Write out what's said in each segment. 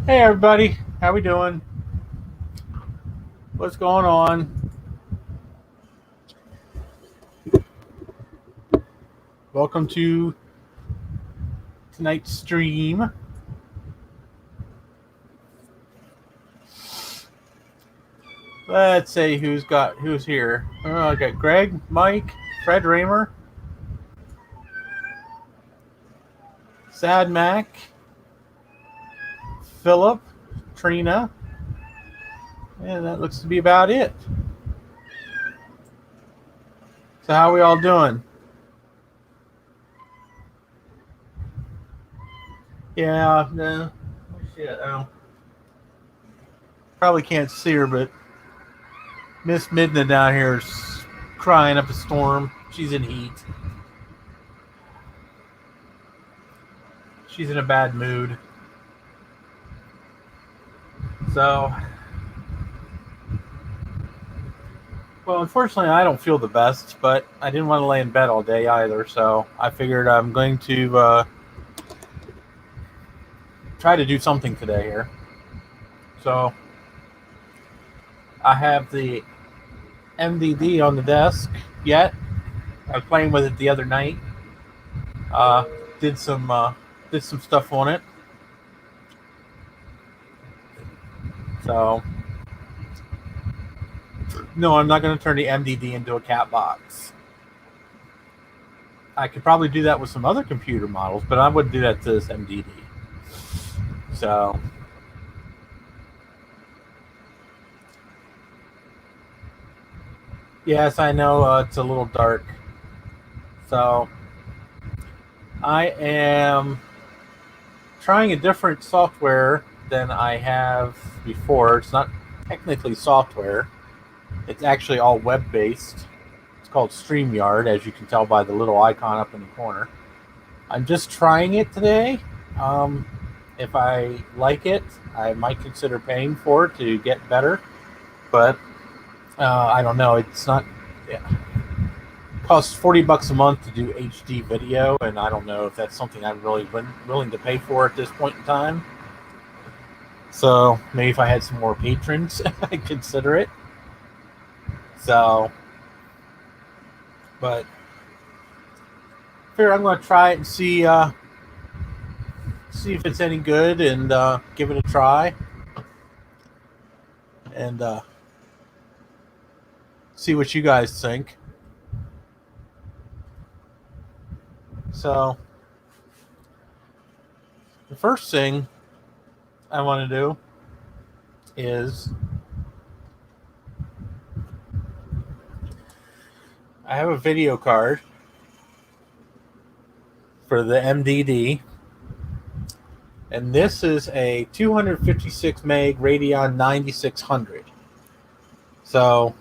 Hey everybody, how we doing? What's going on? Welcome to tonight's stream. Let's see who's here. Oh, I got Greg, Mike, Fred Raymer, Sad Mac, Philip, Trina, and that looks to be about it. So how are we all doing? Yeah, no. Shit, probably can't see her, but Miss Midna down here is crying up a storm. She's in heat. She's in a bad mood. So, well, unfortunately, I don't feel the best, but I didn't want to lay in bed all day either, so I figured I'm going to try to do something today here. So, I have the MDD on the desk yet. I was playing with it the other night. Did some stuff on it. So, no, I'm not going to turn the MDD into a cat box. I could probably do that with some other computer models, but I wouldn't do that to this MDD. So, yes, I know it's a little dark. So, I am trying a different software than I have before. It's not technically software. It's actually all web-based. It's called StreamYard, as you can tell by the little icon up in the corner. I'm just trying it today. If I like it, I might consider paying for it to get better. But I don't know. It's not. Yeah. It costs $40 a month to do HD video, and I don't know if that's something I'm really willing to pay for at this point in time. So maybe if I had some more patrons, I'd consider it. So, but here I'm going to try it and see if it's any good, and give it a try, and see what you guys think. So, the first thing I want to do is I have a video card for the MDD, and this is a 256 meg Radeon 9600. So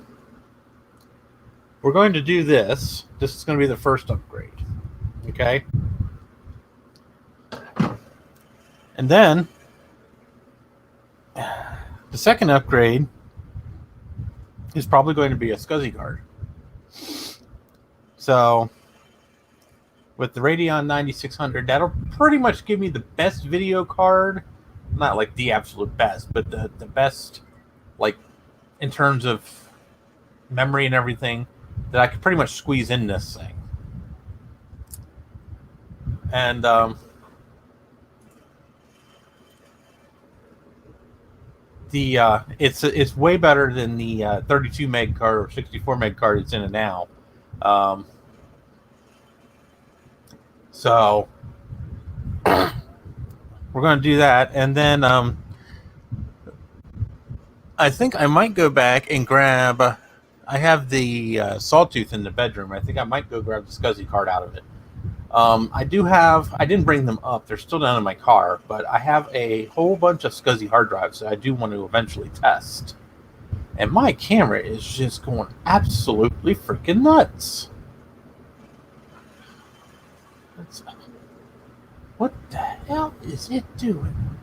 we're going to do this. This is going to be the first upgrade. Okay. And then the second upgrade is probably going to be a SCSI card. So with the Radeon 9600, that'll pretty much give me the best video card. Not like the absolute best, but the best, like, in terms of memory and everything, that I could pretty much squeeze in this thing. And it's way better than the 32 meg card or 64 meg card it's in it now. So we're going to do that, and then I think I might go back and grab. I have the Sawtooth in the bedroom. I think I might go grab the SCSI card out of it. I didn't bring them up. They're still down in my car, but I have a whole bunch of SCSI hard drives that I do want to eventually test. And my camera is just going absolutely freaking nuts. What the hell is it doing?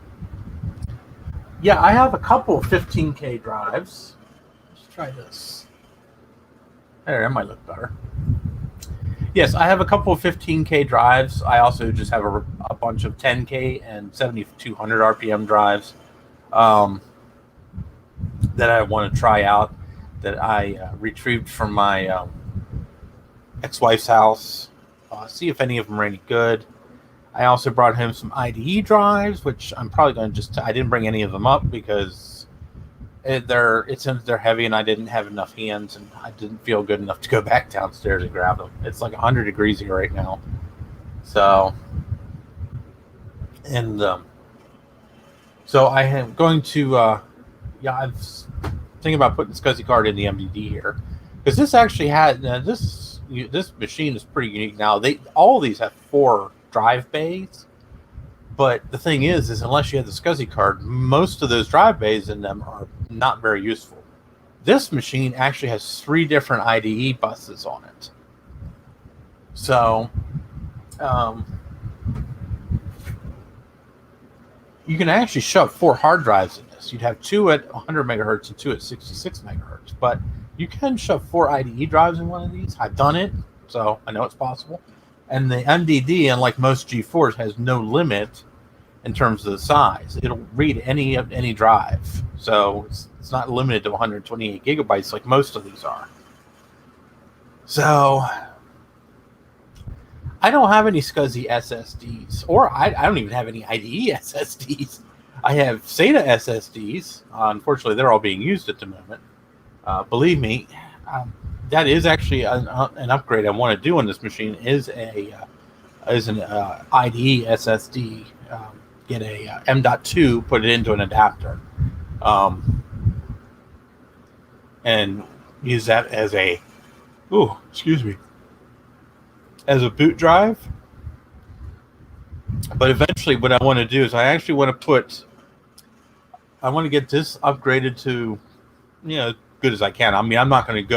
Yeah, I have a couple of 15K drives. Let's try this. There, that might look better. Yes, I have a couple of 15K drives. I also just have a bunch of 10K and 7200 RPM drives. um, that I want to try out, that I retrieved from my ex-wife's house. See if any of them are any good. I also brought him some IDE drives, which I'm probably going to I didn't bring any of them up because they're heavy and I didn't have enough hands and I didn't feel good enough to go back downstairs and grab them. It's like 100 degrees here right now. So, and so I am going to, I'm thinking about putting the SCSI card in the MDD here, because this actually had this machine is pretty unique. Now all of these have 4 drive bays, but the thing is unless you have the SCSI card, most of those drive bays in them are not very useful. This machine actually has 3 different IDE buses on it, so you can actually shove 4 hard drives in this. You'd have 2 at 100 megahertz and 2 at 66 megahertz, but you can shove 4 IDE drives in one of these. I've done it, so I know it's possible. And the MDD, unlike most G4s, has no limit in terms of the size. It'll read any drive, so it's not limited to 128 gigabytes like most of these are. So I don't have any SCSI SSDs, or I don't even have any IDE SSDs. I have SATA SSDs. Unfortunately, they're all being used at the moment. Believe me, that is actually an upgrade I want to do on this machine. Is an IDE SSD. Get a M.2, put it into an adapter, and use that as a as a boot drive. But eventually what I want to do is I actually want to get this upgraded to, good as I can. I mean, I'm not going to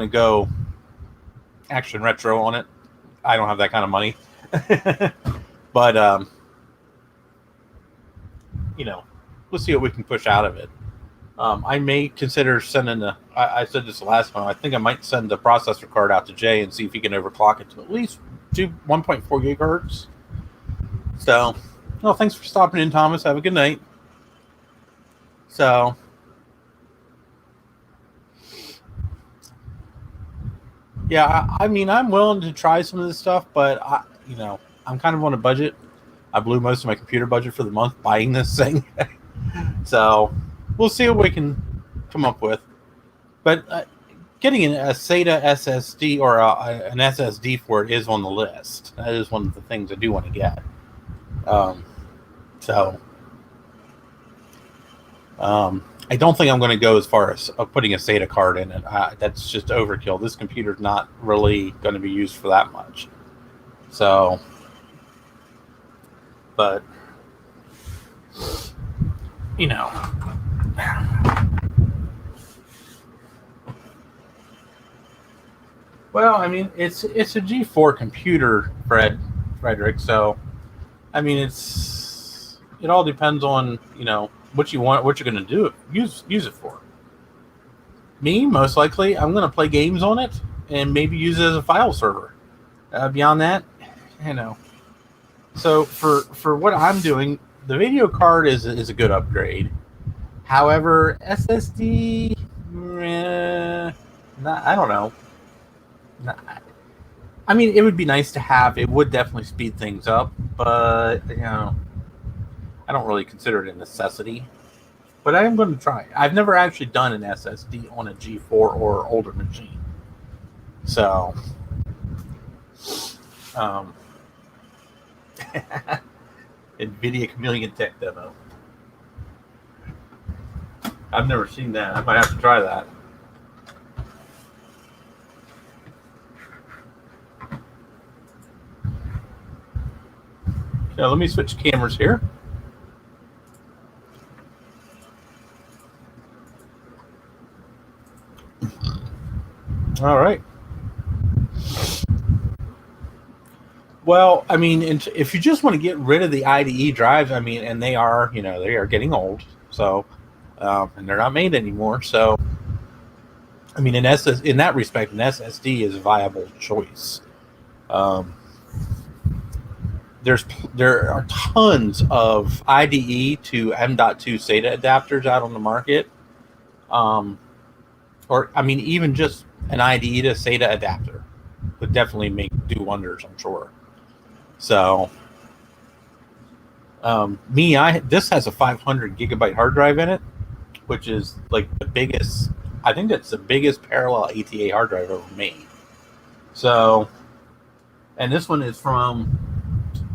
go action retro on it. I don't have that kind of money. But we'll see what we can push out of it. I may consider sending I said this last time, I think I might send the processor card out to Jay and see if he can overclock it to at least 1.4 gigahertz. So, well, thanks for stopping in, Thomas. Have a good night. So, yeah, I mean, I'm willing to try some of this stuff, but I'm kind of on a budget. I blew most of my computer budget for the month buying this thing. So we'll see what we can come up with. But getting a SATA SSD or an SSD for it is on the list. That is one of the things I do want to get. I don't think I'm going to go as far as putting a SATA card in it. That's just overkill. This computer's not really going to be used for that much. So, but, well, I mean, it's a G4 computer, Frederick. So, I mean, it all depends on, what you want, what you're going to do, use it for. Me, most likely, I'm going to play games on it and maybe use it as a file server. Beyond that, So for what I'm doing, the video card is a good upgrade. However, SSD, I don't know. I mean, it would be nice to have. It would definitely speed things up, but I don't really consider it a necessity. But I am going to try. I've never actually done an SSD on a G4 or older machine. So, NVIDIA Chameleon Tech demo. I've never seen that. I might have to try that. Okay, let me switch cameras here. All right. Well, I mean, if you just want to get rid of the IDE drives, I mean, and they are getting old, so, and they're not made anymore. So, I mean, in that respect, an SSD is a viable choice. there are tons of IDE to M.2 SATA adapters out on the market. Or I mean, even just an IDE to SATA adapter would definitely do wonders, I'm sure. So, this has a 500 gigabyte hard drive in it, which is like the biggest. I think that's the biggest parallel ATA hard drive ever made. So, and this one is from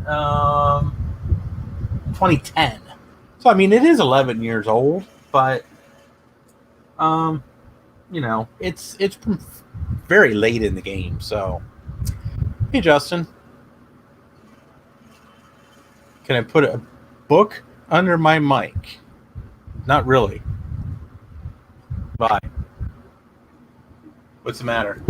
2010. So I mean, it is 11 years old, but it's very late in the game. So, hey, Justin, can I put a book under my mic? Not really. Bye. What's the matter?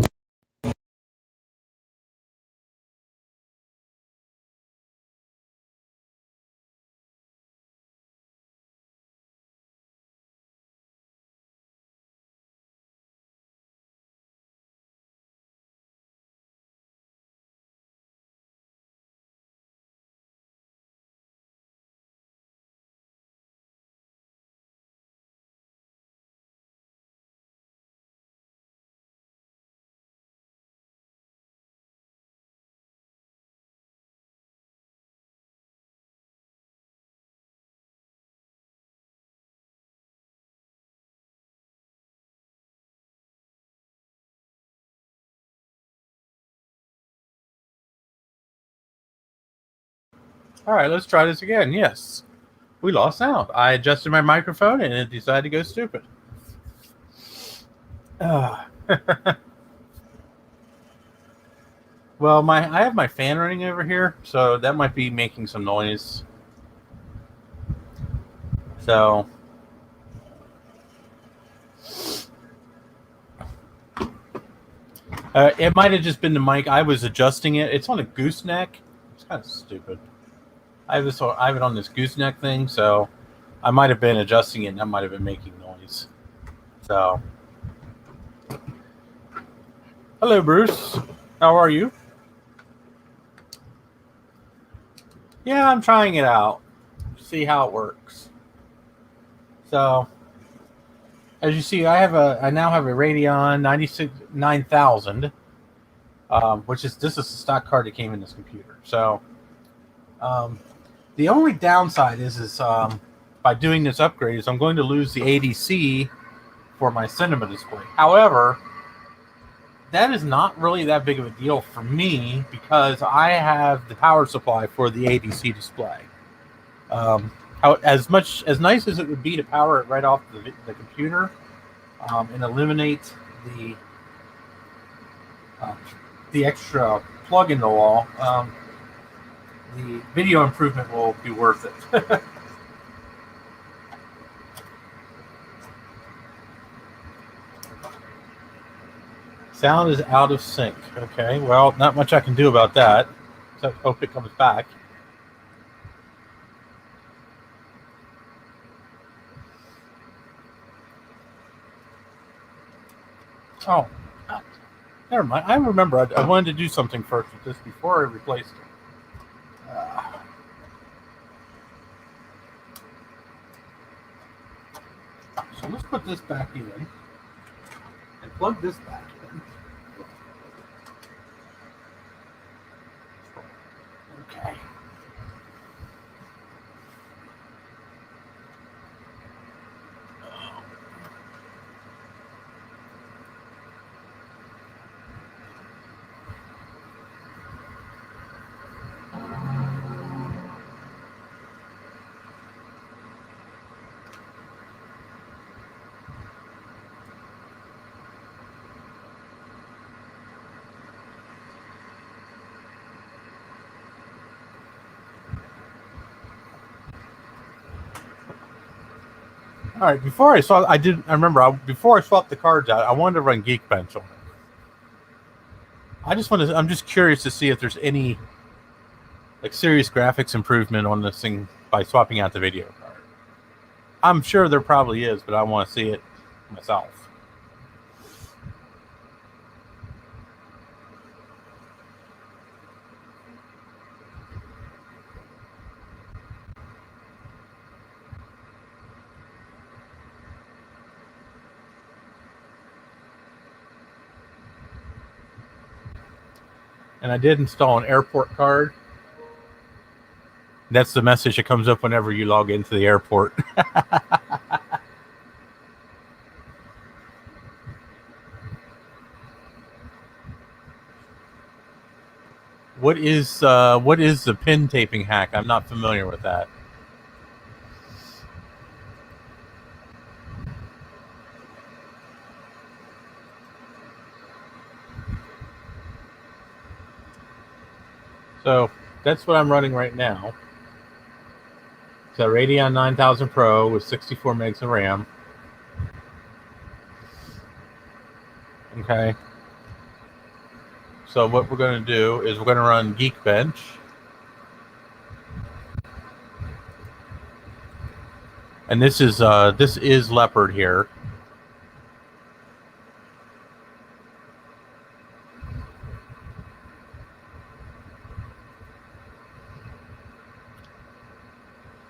All right, let's try this again. Yes, we lost sound. I adjusted my microphone and it decided to go stupid. Well, I have my fan running over here, so that might be making some noise. So, it might have just been the mic. I was adjusting it. It's on a gooseneck. It's kind of stupid. I have it on this gooseneck thing, so I might have been adjusting it, and that might have been making noise. So, hello, Bruce. How are you? Yeah, I'm trying it out. See how it works. So, as you see, I now have a Radeon 9000, this is the stock card that came in this computer. So, the only downside is by doing this upgrade is I'm going to lose the ADC for my cinema display. However, that is not really that big of a deal for me because I have the power supply for the ADC display. As nice as it would be to power it right off the computer and eliminate the extra plug in the wall, the video improvement will be worth it. Sound is out of sync. Okay, well, not much I can do about that. So hope it comes back. Oh, never mind. I remember I wanted to do something first with this before I replaced it. So let's put this back in and plug this back in. Okay. All right. Before I swapped the cards out, I wanted to run Geekbench on it. I'm just curious to see if there's any serious graphics improvement on this thing by swapping out the video card. I'm sure there probably is, but I want to see it myself. and I did install an airport card. That's the message that comes up whenever you log into the airport. What is the pin taping hack? I'm not familiar with that. So that's what I'm running right now. It's a Radeon 9000 Pro with 64 megs of RAM. Okay. So what we're going to do is we're going to run Geekbench. And this is Leopard here.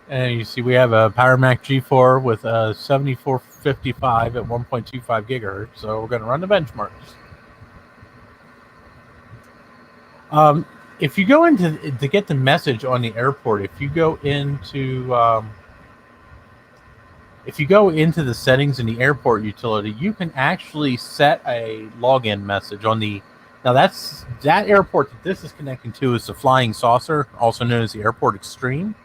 And you see we have a PowerMac G4 with a 7455 at 1.25 gigahertz. So we're going to run the benchmarks. If you go into to get the message on the airport, if you go into the settings in the airport utility, you can actually set a login message on the. Now that airport that this is connecting to is the Flying Saucer, also known as the Airport Extreme.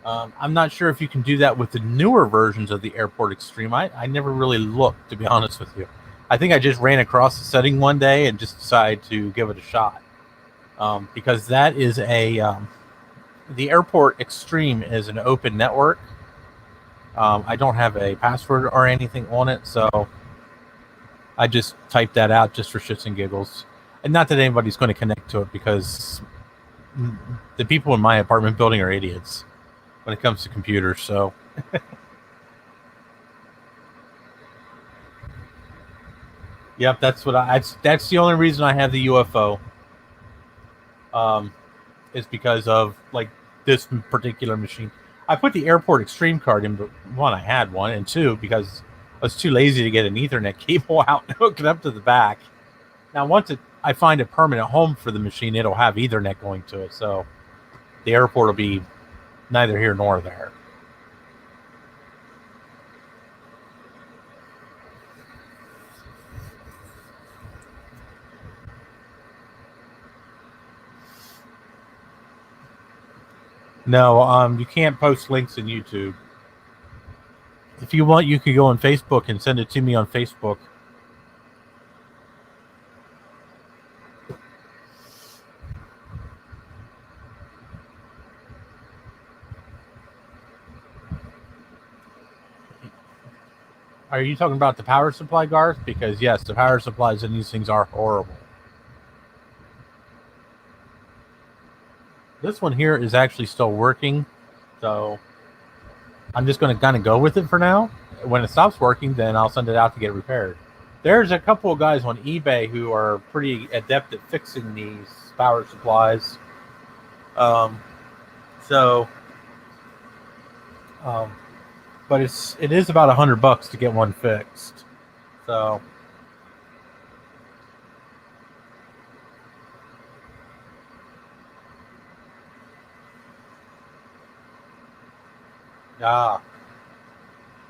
I'm not sure if you can do that with the newer versions of the Airport Extreme. I never really looked, to be honest with you. I think I just ran across the setting one day and just decided to give it a shot. Because that is the Airport Extreme is an open network. I don't have a password or anything on it, so I just typed that out just for shits and giggles. And not that anybody's going to connect to it, because the people in my apartment building are idiots when it comes to computers, so. Yep, that's the only reason I have the UFO. Is because of like this particular machine. I put the Airport Extreme card in, but one, I had one, and two, because I was too lazy to get an Ethernet cable out and hook it up to the back. Now, once I find a permanent home for the machine, it'll have Ethernet going to it, so the airport will be neither here nor there. No, you can't post links in YouTube. If you want, you could go on Facebook and send it to me on Facebook. Are you talking about the power supply, Garth? Because yes, the power supplies in these things are horrible. This one here is actually still working, so I'm just going to kind of go with it for now. When it stops working, then I'll send it out to get repaired. There's a couple of guys on eBay who are pretty adept at fixing these power supplies. But it is about $100 to get one fixed. So.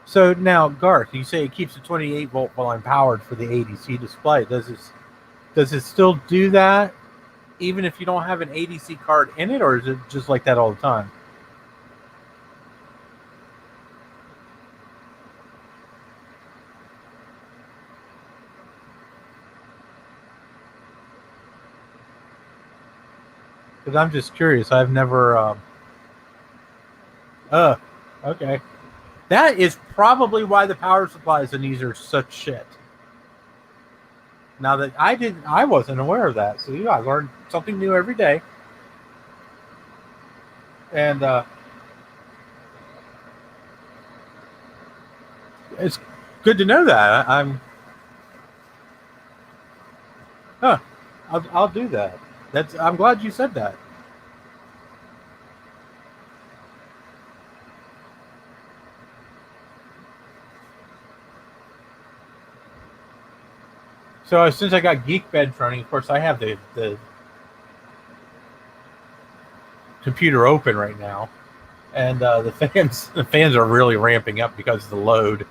So now, Garth, you say it keeps a 28 volt while I'm powered for the ADC display. Does it still do that even if you don't have an ADC card in it, or is it just like that all the time? Because I'm just curious. I've never. Okay. That is probably why the power supplies in these are such shit. Now that I wasn't aware of that. So I learned something new every day. And it's good to know that. I'll do that. I'm glad you said that. So since I got Geekbench running, of course I have the computer open right now, and the fans are really ramping up because of the load.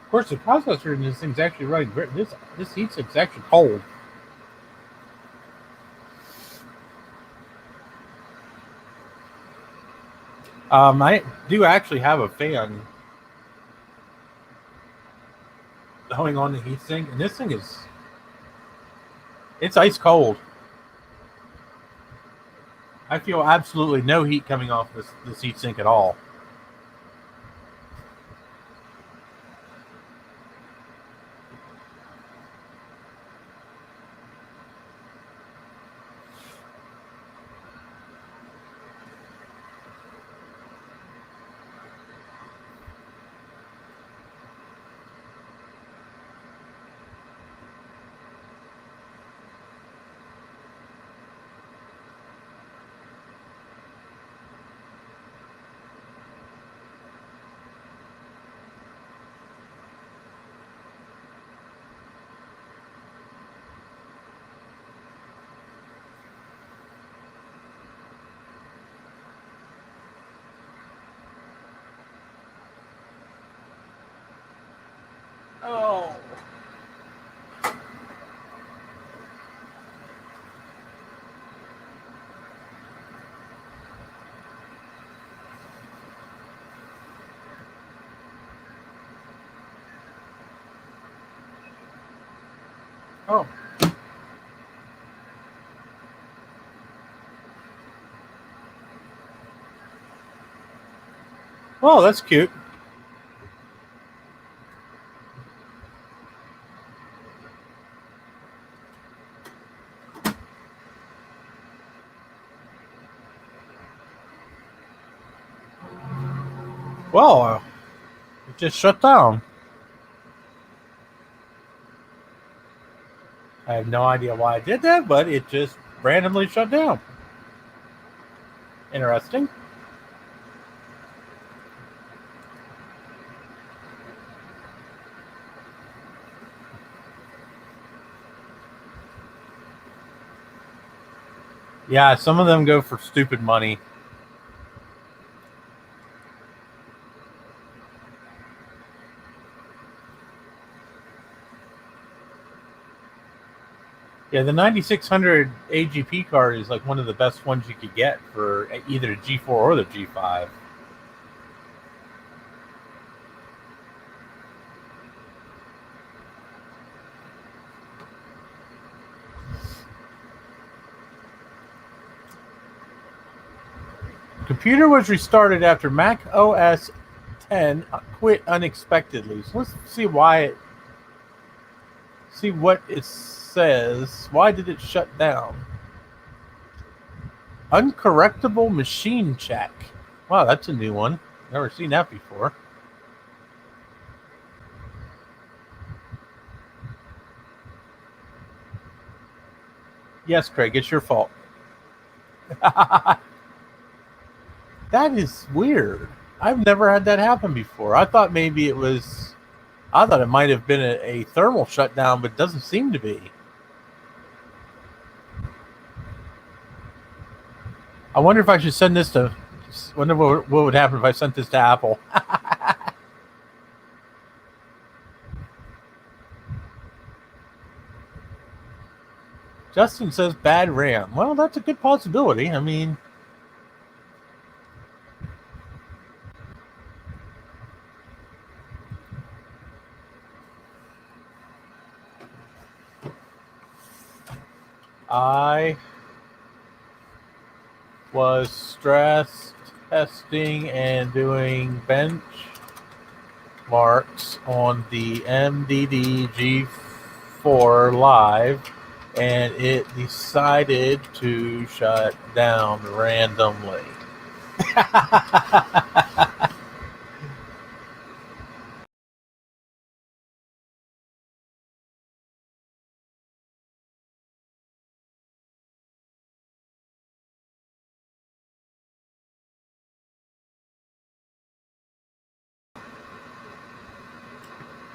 Of course, the processor in this thing's actually running. This heat sink's actually cold. I do actually have a fan going on the heatsink, and this thing it's ice cold. I feel absolutely no heat coming off this heatsink at all. Oh. Oh. Well, that's cute. Well, it just shut down. I have no idea why I did that, but it just randomly shut down. Interesting. Yeah, some of them go for stupid money. Yeah, the 9600 AGP card is like one of the best ones you could get for either the G4 or the G5. Computer was restarted after Mac OS 10 quit unexpectedly. So let's see see what it says. Why did it shut down? Uncorrectable machine check. Wow, that's a new one. Never seen that before. Yes, Craig, it's your fault. That is weird. I've never had that happen before. I thought maybe it was. I thought it might have been a thermal shutdown, but it doesn't seem to be. I wonder if I should send this to. Wonder what would happen if I sent this to Apple. Justin says bad RAM. Well, that's a good possibility. I mean, I was stress testing and doing benchmarks on the MDD G4 live, and it decided to shut down randomly.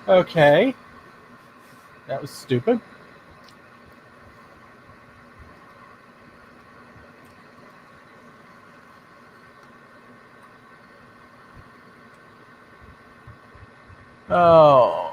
Okay. That was stupid. Oh.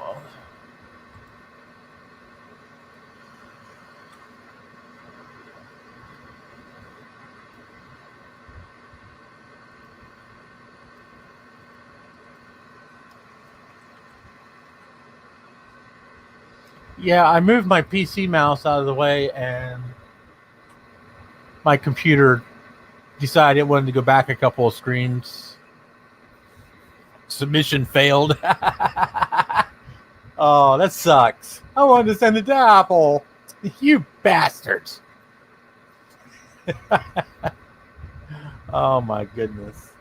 Yeah, I moved my PC mouse out of the way and my computer decided it wanted to go back a couple of screens. Submission failed. Oh, that sucks. I wanted to send it to Apple. You bastards. Oh my goodness.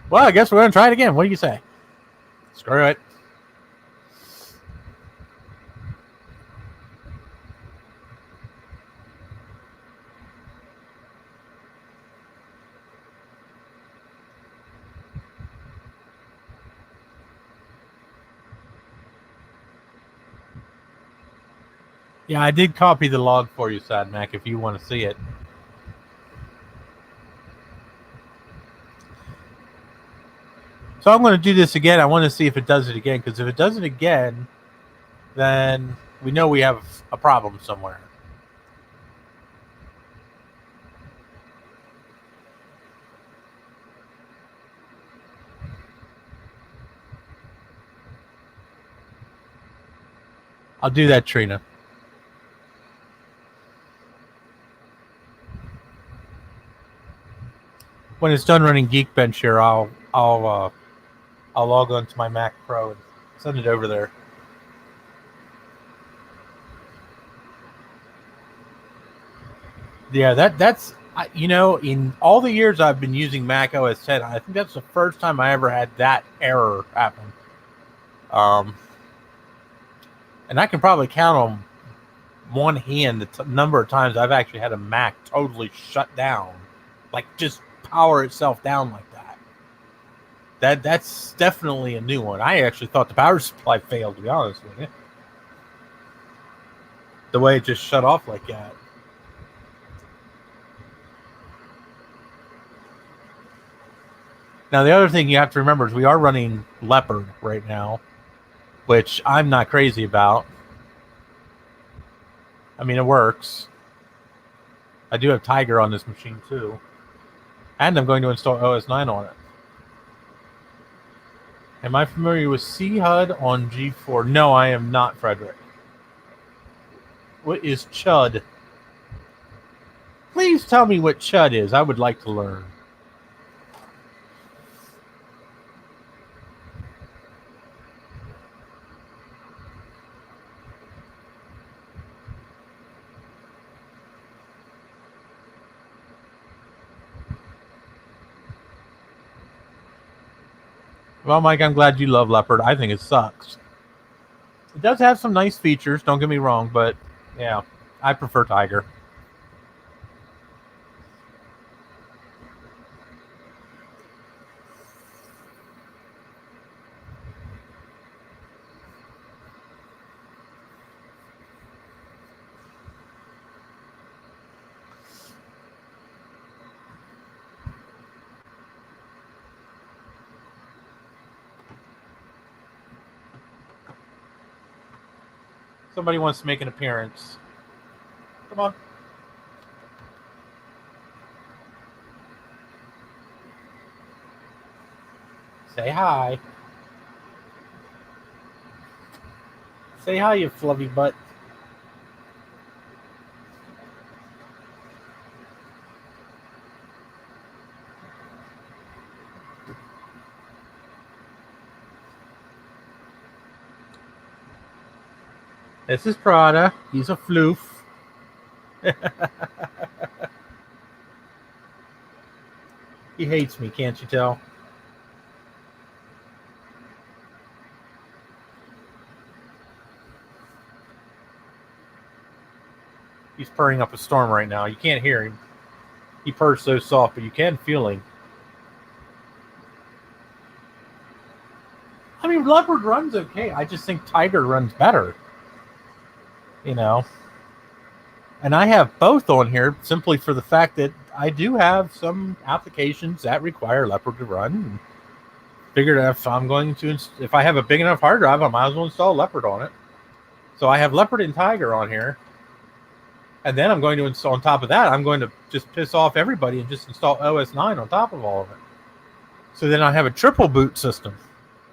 Well, I guess we're going to try it again. What do you say? Screw it. Yeah, I did copy the log for you, Sad Mac, if you want to see it. So I'm going to do this again. I want to see if it does it again, because if it does it again, then we know we have a problem somewhere. I'll do that, Trina. When it's done running Geekbench here, I'll log on to my Mac Pro and send it over there. Yeah, that's in all the years I've been using Mac OS 10, I think that's the first time I ever had that error happen. And I can probably count on one hand the number of times I've actually had a Mac totally shut down, like just power itself down like that. That's definitely a new one. I actually thought the power supply failed, to be honest with you. The way it just shut off like that. Now, the other thing you have to remember is we are running Leopard right now, which I'm not crazy about. I mean, it works. I do have Tiger on this machine, too. And I'm going to install OS 9 on it. Am I familiar with CHUD on G4? No, I am not, Frederick. What is CHUD? Please tell me what CHUD is. I would like to learn. Well, Mike, I'm glad you love Leopard. I think it sucks. It does have some nice features, don't get me wrong, but yeah, I prefer Tiger. Somebody wants to make an appearance. Come on. Say hi. Say hi, you fluffy butt. This is Prada. He's a floof. He hates me, can't you tell? He's purring up a storm right now. You can't hear him. He purrs so soft, but you can feel him. I mean, Leopard runs okay. I just think Tiger runs better. You know, and I have both on here simply for the fact that I do have some applications that require Leopard to run. And figured if I have a big enough hard drive, I might as well install Leopard on it. So I have Leopard and Tiger on here. And then I'm going to install, on top of that, I'm going to just piss off everybody and just install OS 9 on top of all of it. So then I have a triple boot system.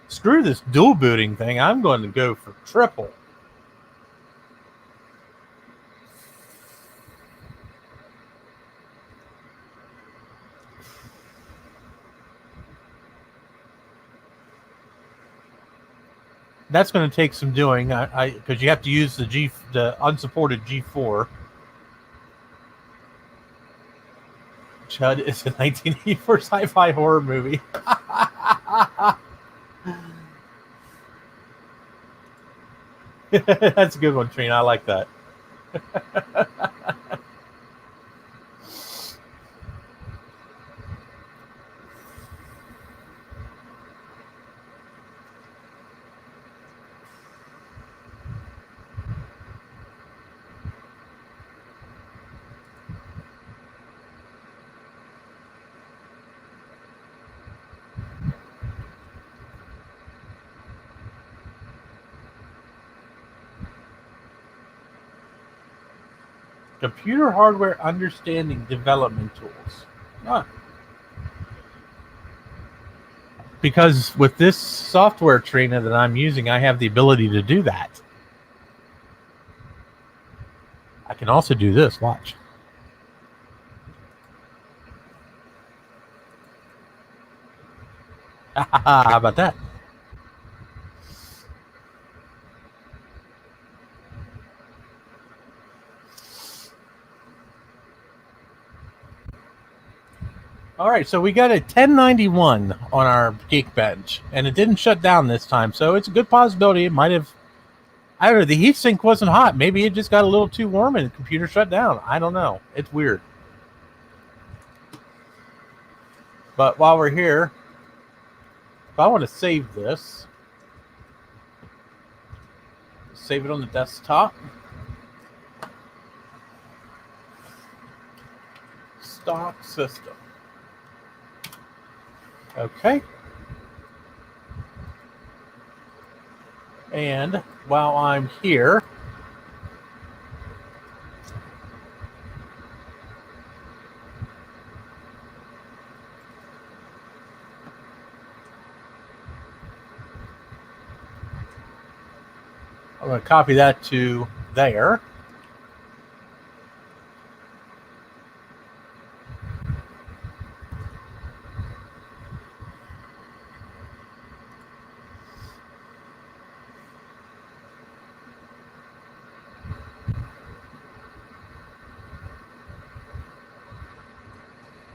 Screw this dual booting thing. I'm going to go for triple. That's going to take some doing, because you have to use the unsupported G4. Chud is a 1984 sci-fi horror movie. That's a good one, Trina. I like that. Computer hardware understanding development tools. Huh. Because with this software, Trina, that I'm using, I have the ability to do that. I can also do this. Watch. How about that? All right, so we got a 1091 on our Geekbench, and it didn't shut down this time, so it's a good possibility it might have. I don't know. The heatsink wasn't hot. Maybe it just got a little too warm and the computer shut down. I don't know. It's weird. But while we're here, if I want to save this, save it on the desktop. Stock system. Okay. And while I'm here, I'm going to copy that to there.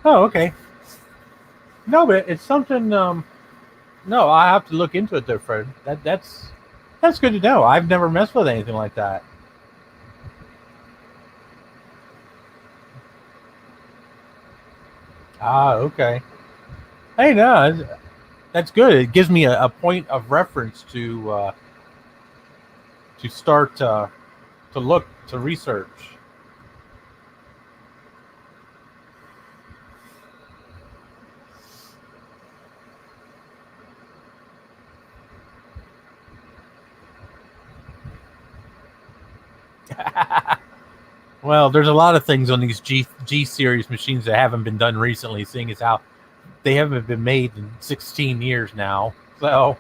Oh, okay. No, but it's something. No, I have to look into it, there, Fred. That's good to know. I've never messed with anything like that. Ah, okay. Hey, no, that's good. It gives me a point of reference to start to look to research. Well, there's a lot of things on these G series machines that haven't been done recently, seeing as how they haven't been made in 16 years now. So,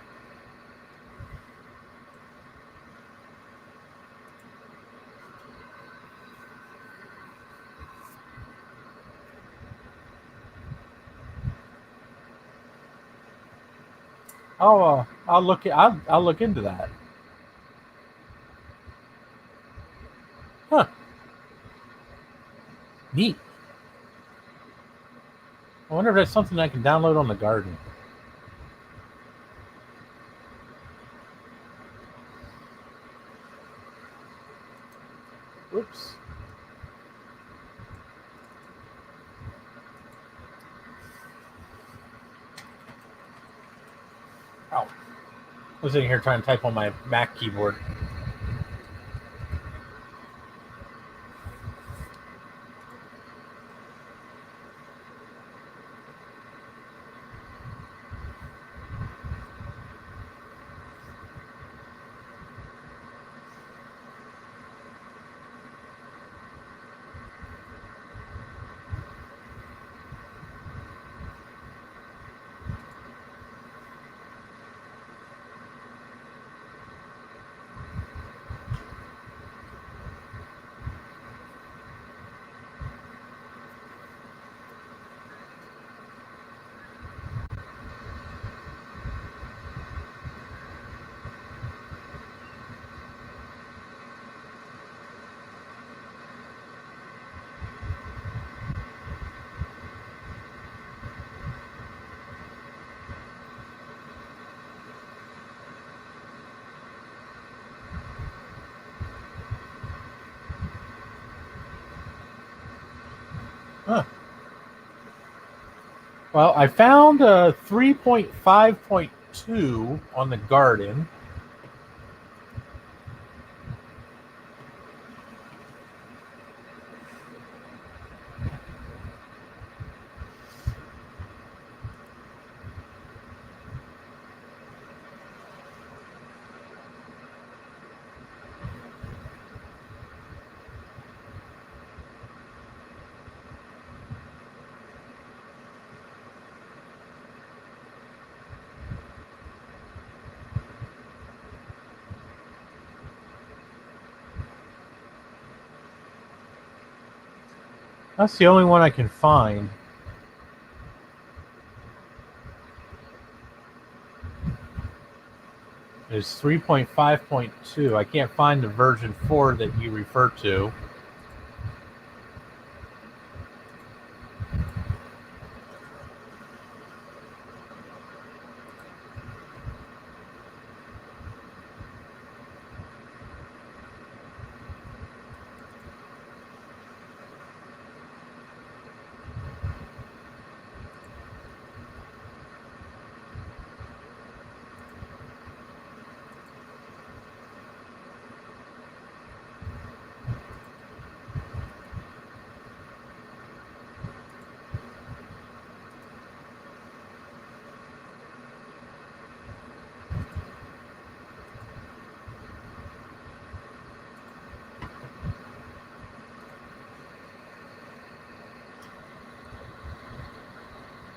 I'll look into that. Huh. Neat. I wonder if that's something I can download on the Garden. Whoops. Ow. I'm sitting here trying to type on my Mac keyboard. Huh. Well, I found 3.5.2 on the garden. That's the only one I can find. It's 3.5.2. I can't find the version 4 that you refer to.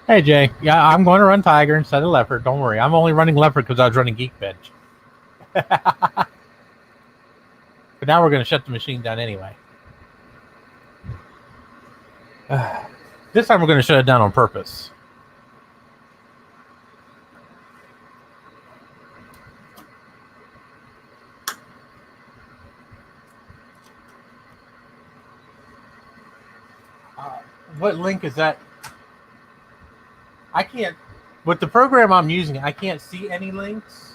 Hey, Jay. Yeah, I'm going to run Tiger instead of Leopard. Don't worry. I'm only running Leopard because I was running Geekbench. But now we're going to shut the machine down anyway. This time we're going to shut it down on purpose. What link is that? I can't, with the program I'm using, I can't see any links.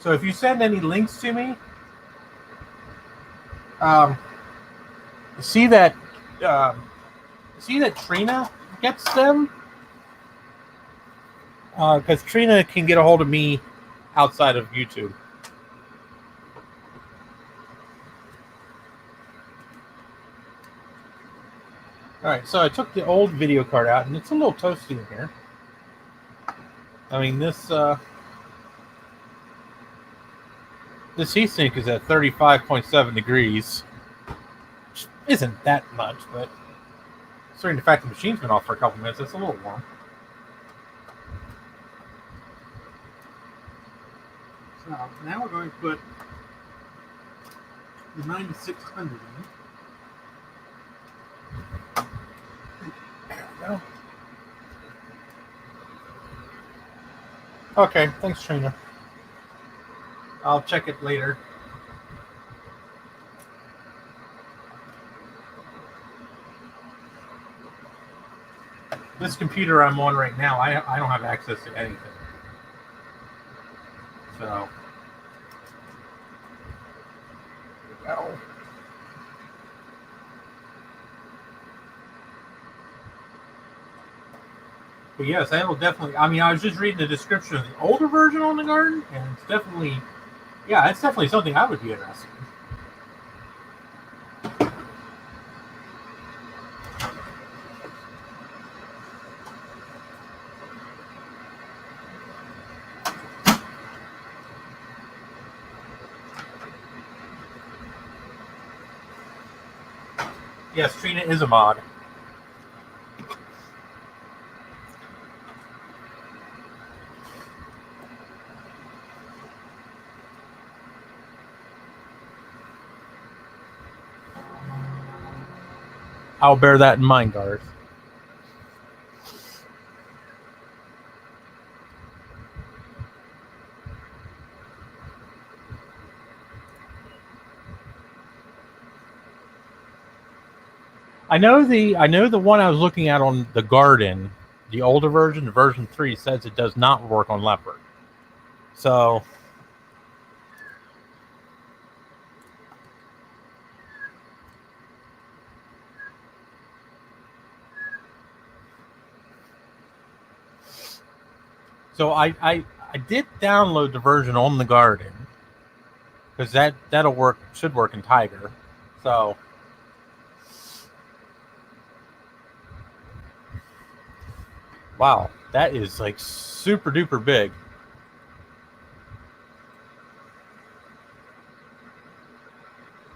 So if you send any links to me, see that Trina gets them, because Trina can get a hold of me outside of YouTube. All right, so I took the old video card out, and it's a little toasty in here. I mean, this heatsink is at 35.7 degrees, which isn't that much, but considering the fact the machine's been off for a couple minutes, it's a little warm. So now we're going to put the 9600 in. There we go. Okay, thanks, Trina. I'll check it later. This computer I'm on right now, I don't have access to anything. So, there we go. But yes, that'll definitely. I mean, I was just reading the description of the older version on the garden, and it's definitely, yeah, it's definitely something I would be interested in. Yes, Trina is a mod. I'll bear that in mind, Garth. I know the one I was looking at on the garden, the older version, version 3, says it does not work on leopard. So I did download the version on the garden because that'll work, should work in Tiger. So wow, that is like super duper big.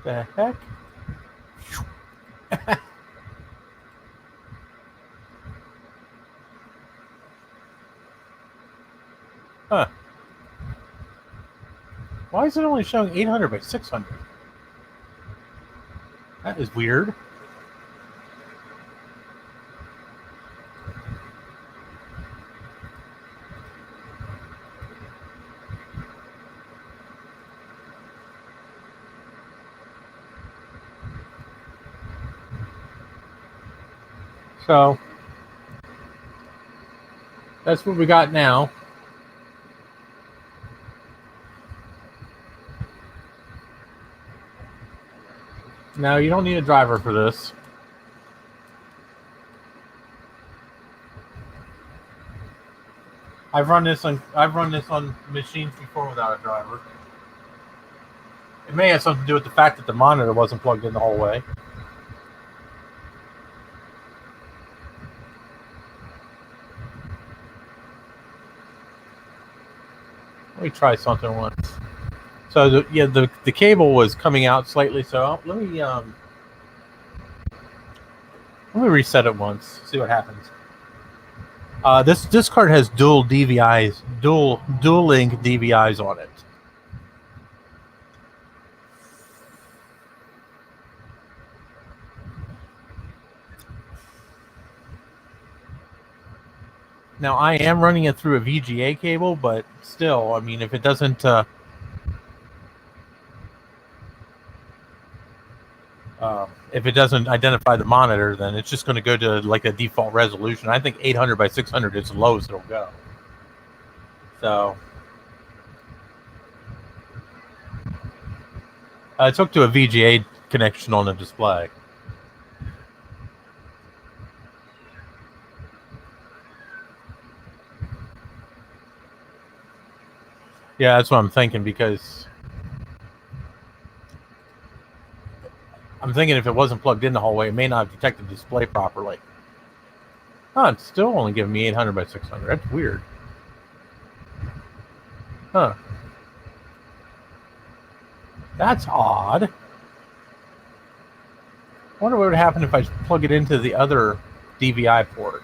The heck? Huh. Why is it only showing 800 by 600? That is weird. So that's what we got now. Now you don't need a driver for this. I've run this on machines before without a driver. It may have something to do with the fact that the monitor wasn't plugged in the whole way. Let me try something once. So the cable was coming out slightly. So let me reset it once. See what happens. This card has dual DVIs, dual link DVIs on it. Now I am running it through a VGA cable, but still, I mean, if it doesn't identify the monitor, then it's just going to go to like a default resolution. I think 800 by 600 is the lowest it'll go. So it's hooked to a VGA connection on the display. Yeah, that's what I'm thinking, because I'm thinking if it wasn't plugged in the whole way, it may not have detected the display properly. Oh, it's still only giving me 800 by 600. That's weird. Huh. That's odd. I wonder what would happen if I plug it into the other DVI port.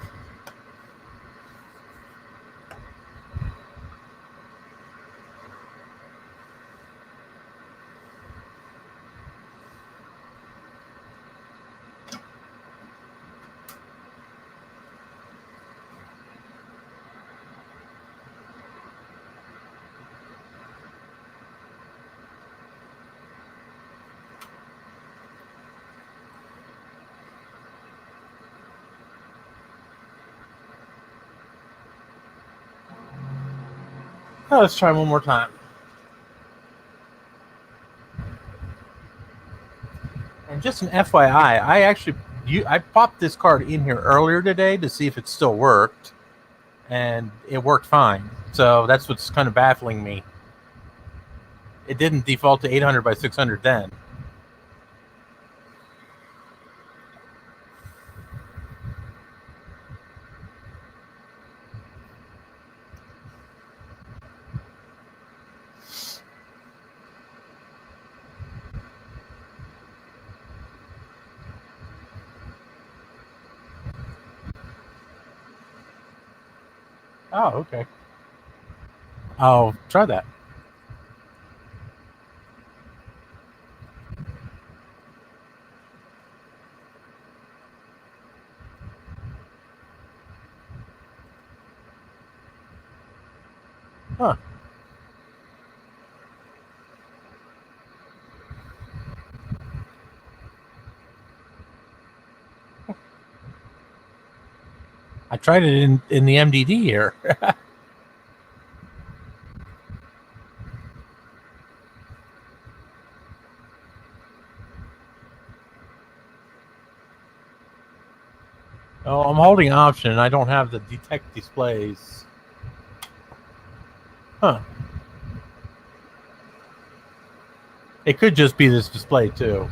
Oh, let's try one more time. And just an FYI, I popped this card in here earlier today to see if it still worked. and it worked fine. So that's what's kind of baffling me. It didn't default to 800 by 600 then. Oh, okay. I'll try that. Huh. I tried it in the MDD here. Oh, I'm holding option. I don't have the detect displays. Huh. It could just be this display too.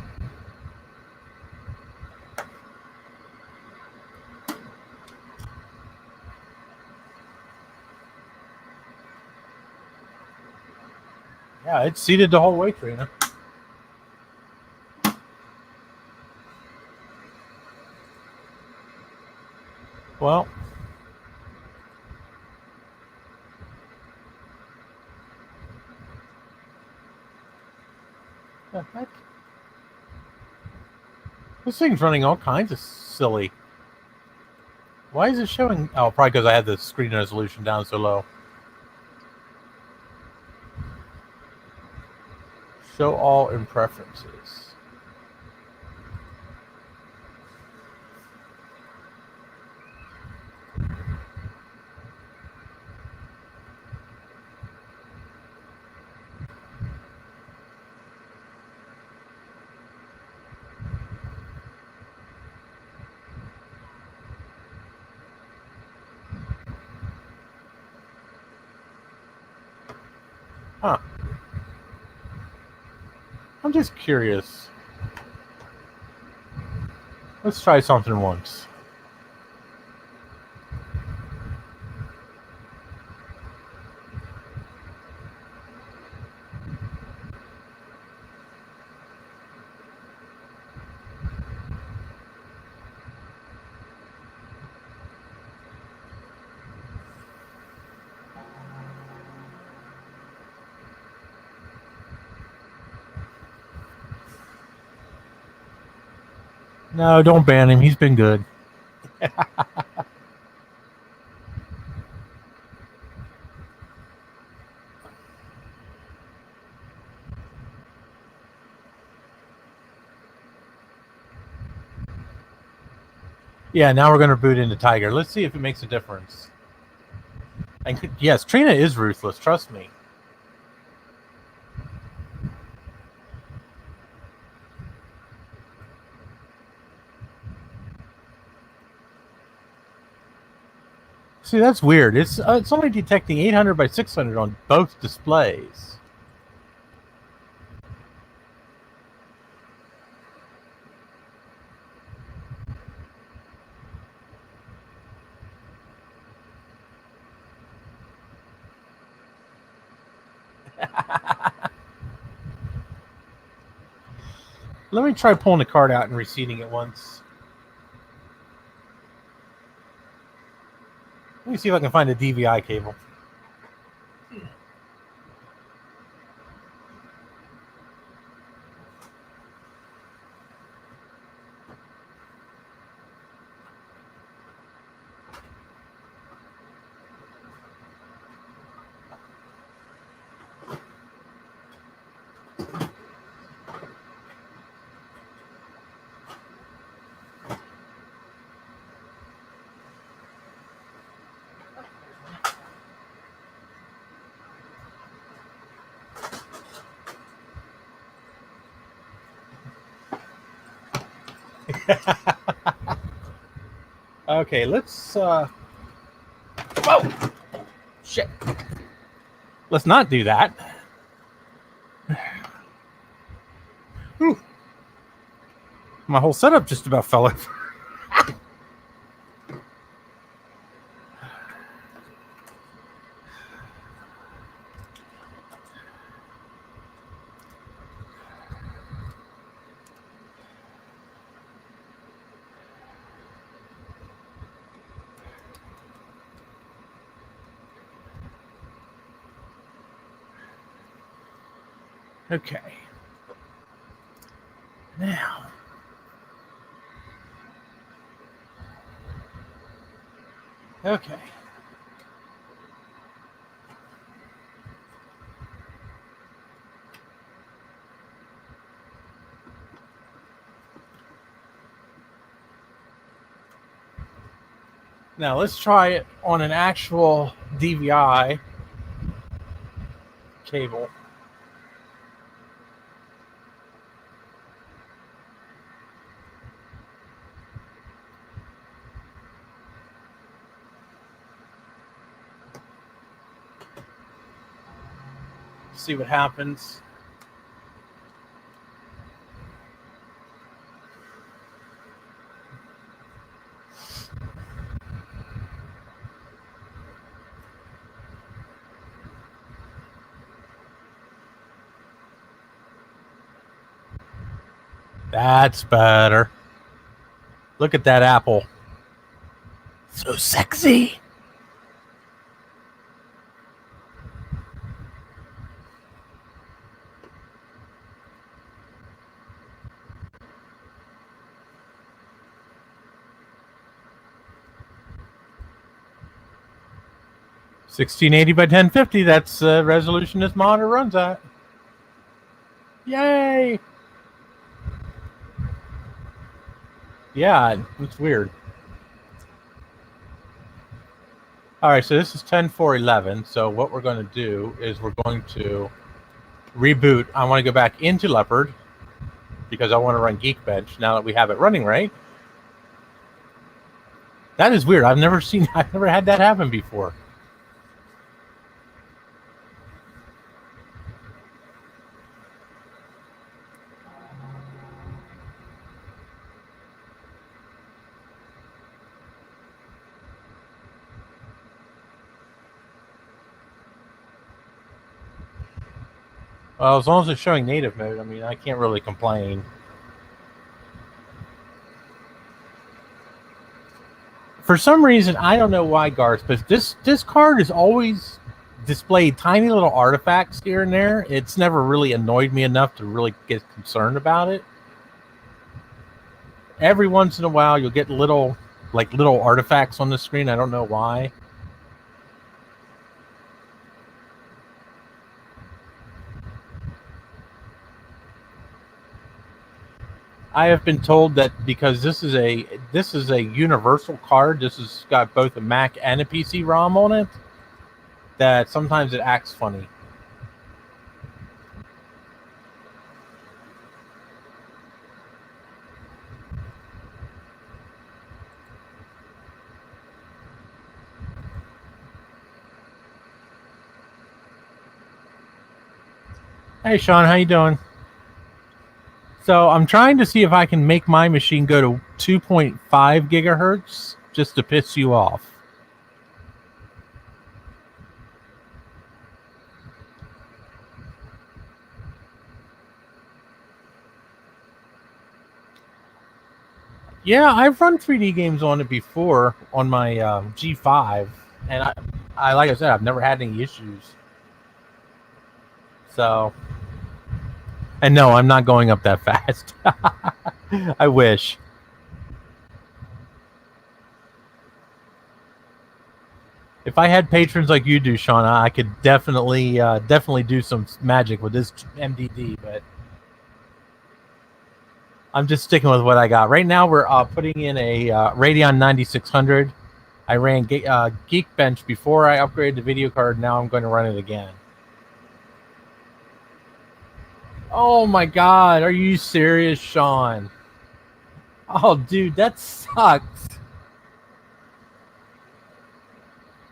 Yeah, it's seated the whole way, Trina. Well, the heck? This thing's running all kinds of silly. Why is it showing? Oh, probably because I had the screen resolution down so low. Show all in preferences. Huh. I'm just curious. Let's try something once. No, don't ban him. He's been good. Yeah, now we're going to boot into Tiger. Let's see if it makes a difference. And yes, Trina is ruthless. Trust me. See, that's weird. It's only detecting 800 by 600 on both displays. Let me try pulling the card out and reseating it once. Let me see if I can find a DVI cable. Okay, let's come Whoa! Shit. Let's not do that. Whew. My whole setup just about fell over. Okay. Now. Okay. Now let's try it on an actual DVI cable. See what happens. That's better. Look at that apple. So sexy. $1680 by 1050. That's resolution this monitor runs at. Yay! Yeah, it's weird. All right, so this is 10.4.11. So what we're going to do is we're going to reboot. I want to go back into Leopard because I want to run Geekbench now that we have it running right. That is weird. I've never had that happen before. Well, as long as it's showing native mode, I mean, I can't really complain. For some reason, I don't know why, Garth, but this card is always displayed tiny little artifacts here and there. It's never really annoyed me enough to really get concerned about it. Every once in a while, you'll get little artifacts on the screen. I don't know why. I have been told that because this is a universal card, this has got both a Mac and a PC ROM on it, that sometimes it acts funny. Hey Sean, how you doing? So I'm trying to see if I can make my machine go to 2.5 gigahertz just to piss you off. Yeah, I've run 3D games on it before on my G5, and I like I said, I've never had any issues. So, and no, I'm not going up that fast. I wish. If I had patrons like you do, Shauna, I could definitely do some magic with this MDD, but I'm just sticking with what I got. Right now, we're putting in a Radeon 9600. I ran Geekbench before I upgraded the video card. Now I'm going to run it again. Oh my God, are you serious, Sean? Oh, dude, that sucks.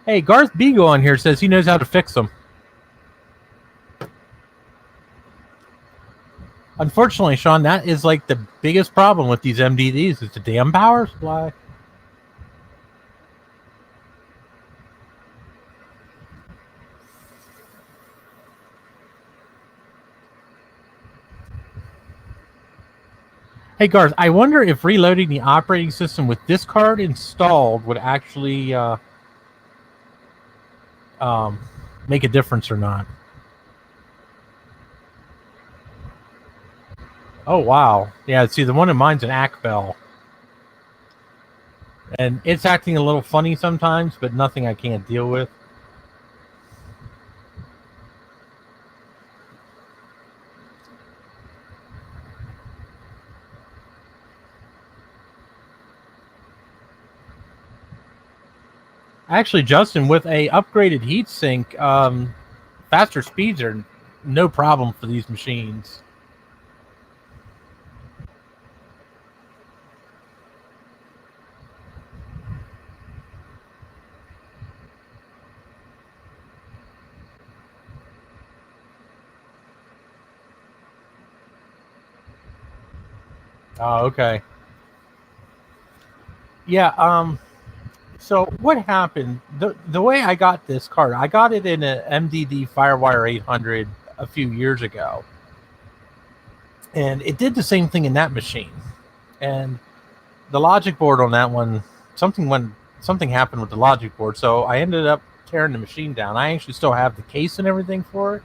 Hey, Garth Beagle on here says he knows how to fix them. Unfortunately, Sean, that is like the biggest problem with these MDDs is the damn power supply. Hey, Garth, I wonder if reloading the operating system with this card installed would actually make a difference or not. Oh, wow. Yeah, see, the one in mine's an Akbel. And it's acting a little funny sometimes, but nothing I can't deal with. Actually, Justin, with a upgraded heatsink, faster speeds are no problem for these machines. Oh, okay. Yeah, so what happened? The way I got this card, I got it in an MDD Firewire 800 a few years ago. And it did the same thing in that machine. And the logic board on that one, something happened with the logic board, so I ended up tearing the machine down. I actually still have the case and everything for it.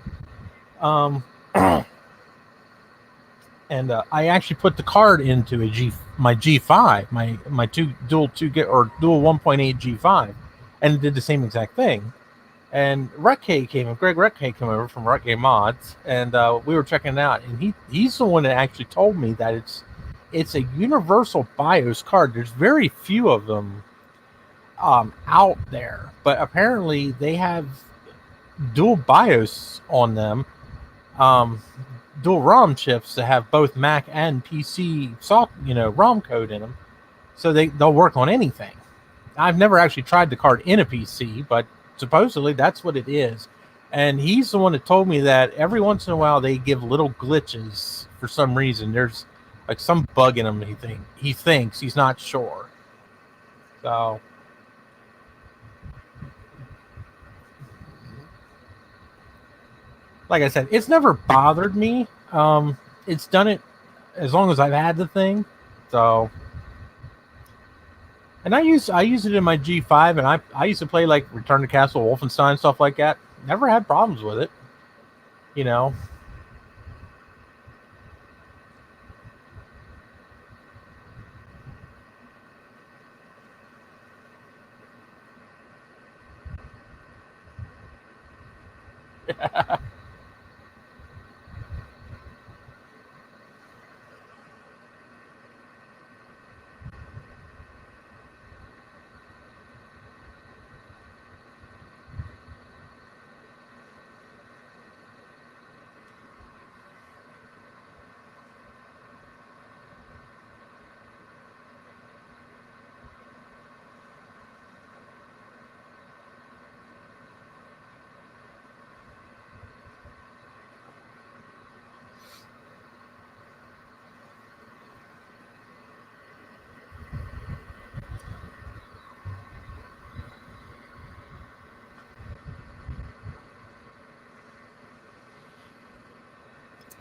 And I actually put the card into my G5, my dual 1.8 G5, and it did the same exact thing. And Greg Retke came over from Retke Mods, and we were checking it out. And he's the one that actually told me that it's a universal BIOS card. There's very few of them out there, but apparently they have dual BIOS on them. Dual ROM chips that have both Mac and PC ROM code in them, so they'll work on anything. I've never actually tried the card in a PC, but supposedly that's what it is. And he's the one that told me that every once in a while they give little glitches for some reason. There's like some bug in them. He thinks he's not sure. So, like I said, it's never bothered me. It's done it as long as I've had the thing. So, and I use it in my G5, and I used to play like Return to Castle Wolfenstein, stuff like that. Never had problems with it. You know.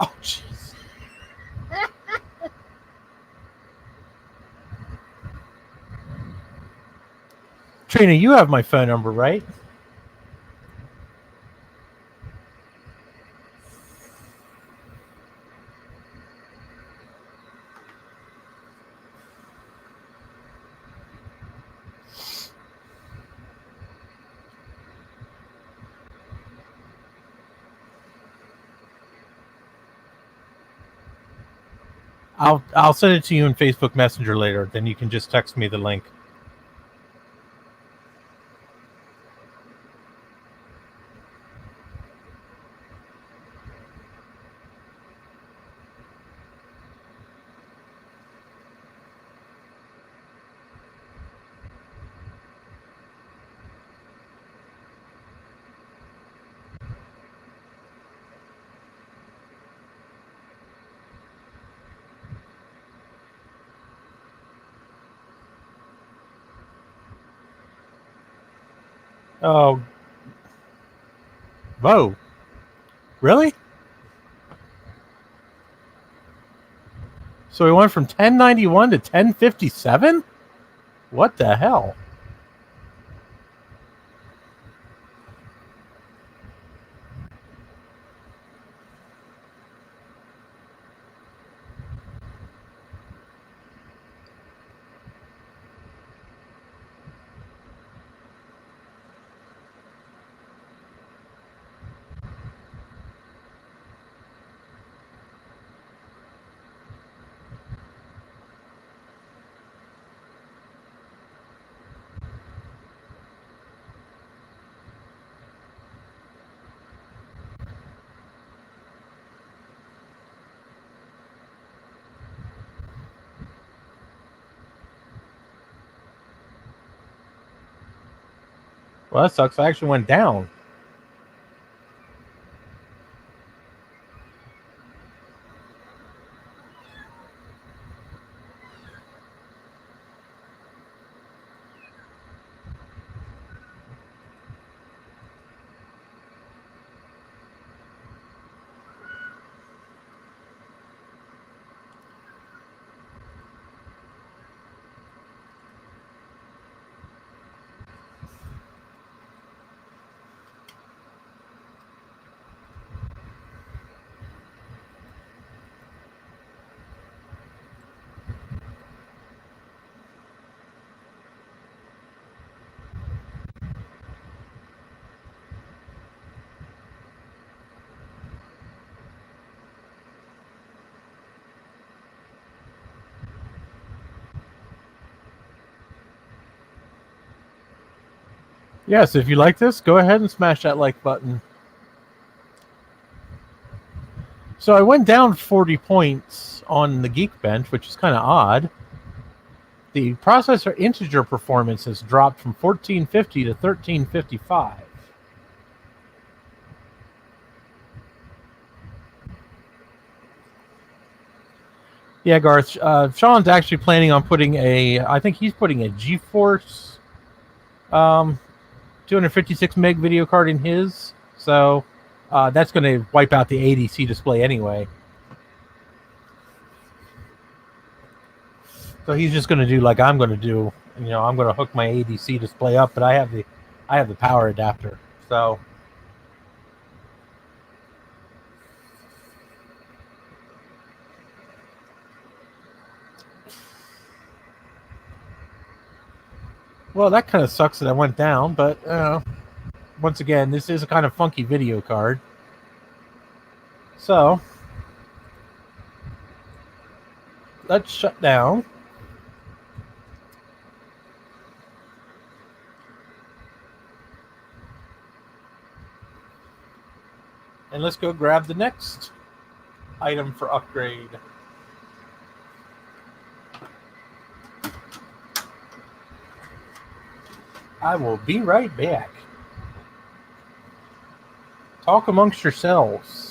Oh, jeez. Trina, you have my phone number, right? I'll send it to you in Facebook Messenger later. Then you can just text me the link. Oh, whoa. Really? So we went from 1091 to 1057? What the hell? Well, that sucks. I actually went down. Yes, if you like this, go ahead and smash that like button. So I went down 40 points on the Geekbench, which is kind of odd. The processor integer performance has dropped from 1450 to 1355. Yeah, Garth. Sean's actually planning on putting I think he's putting a GeForce 256 meg video card in his. So that's going to wipe out the ADC display anyway. So he's just going to do like I'm going to do. You know, I'm going to hook my ADC display up, but I have the power adapter. So well, that kind of sucks that I went down, but once again, this is a kind of funky video card. So let's shut down. And let's go grab the next item for upgrade. I will be right back. Talk amongst yourselves.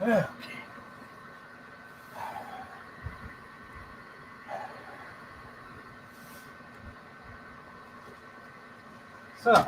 Okay. So,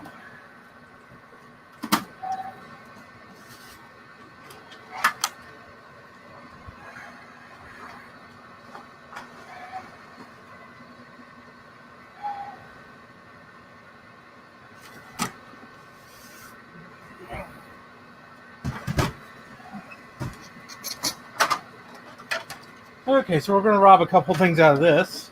Okay, so we're going to rob a couple things out of this.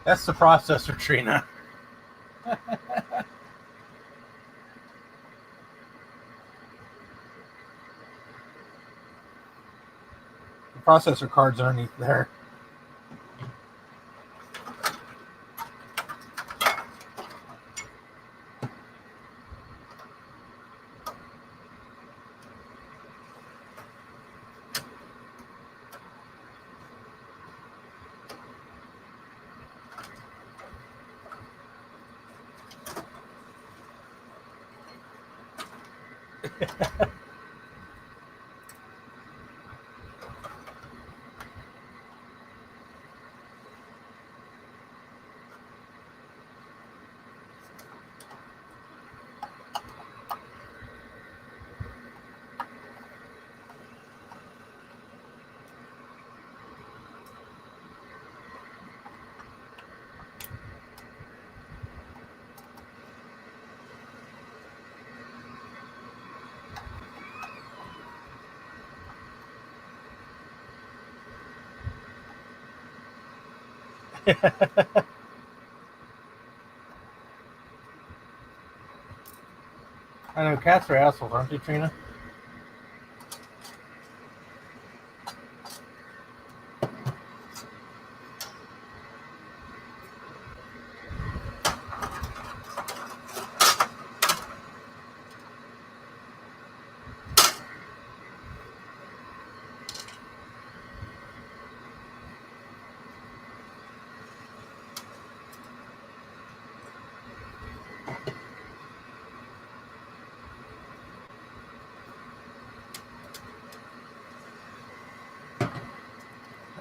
That's the processor, Trina. The processor card's underneath there. I know cats are assholes, aren't they, Trina?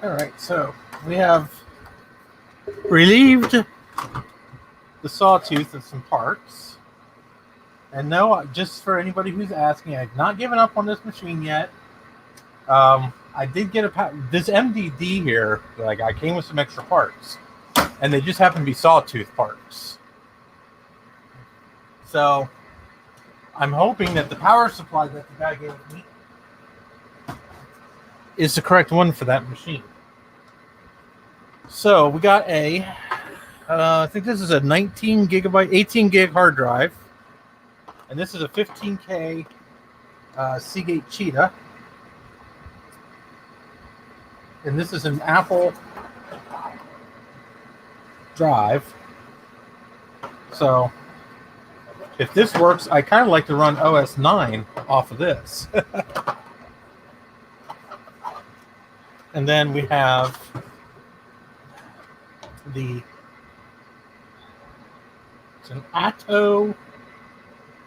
All right, so we have relieved the sawtooth of some parts. And no, just for anybody who's asking, I've not given up on this machine yet. I did get this MDD here. Like, I came with some extra parts, and they just happen to be sawtooth parts. So I'm hoping that the power supply that the guy gave me is the correct one for that machine. So we got I think this is a 19 gigabyte, 18 gig hard drive. And this is a 15K Seagate Cheetah. And this is an Apple drive. So if this works, I kind of like to run OS 9 off of this. And then we have it's an Atto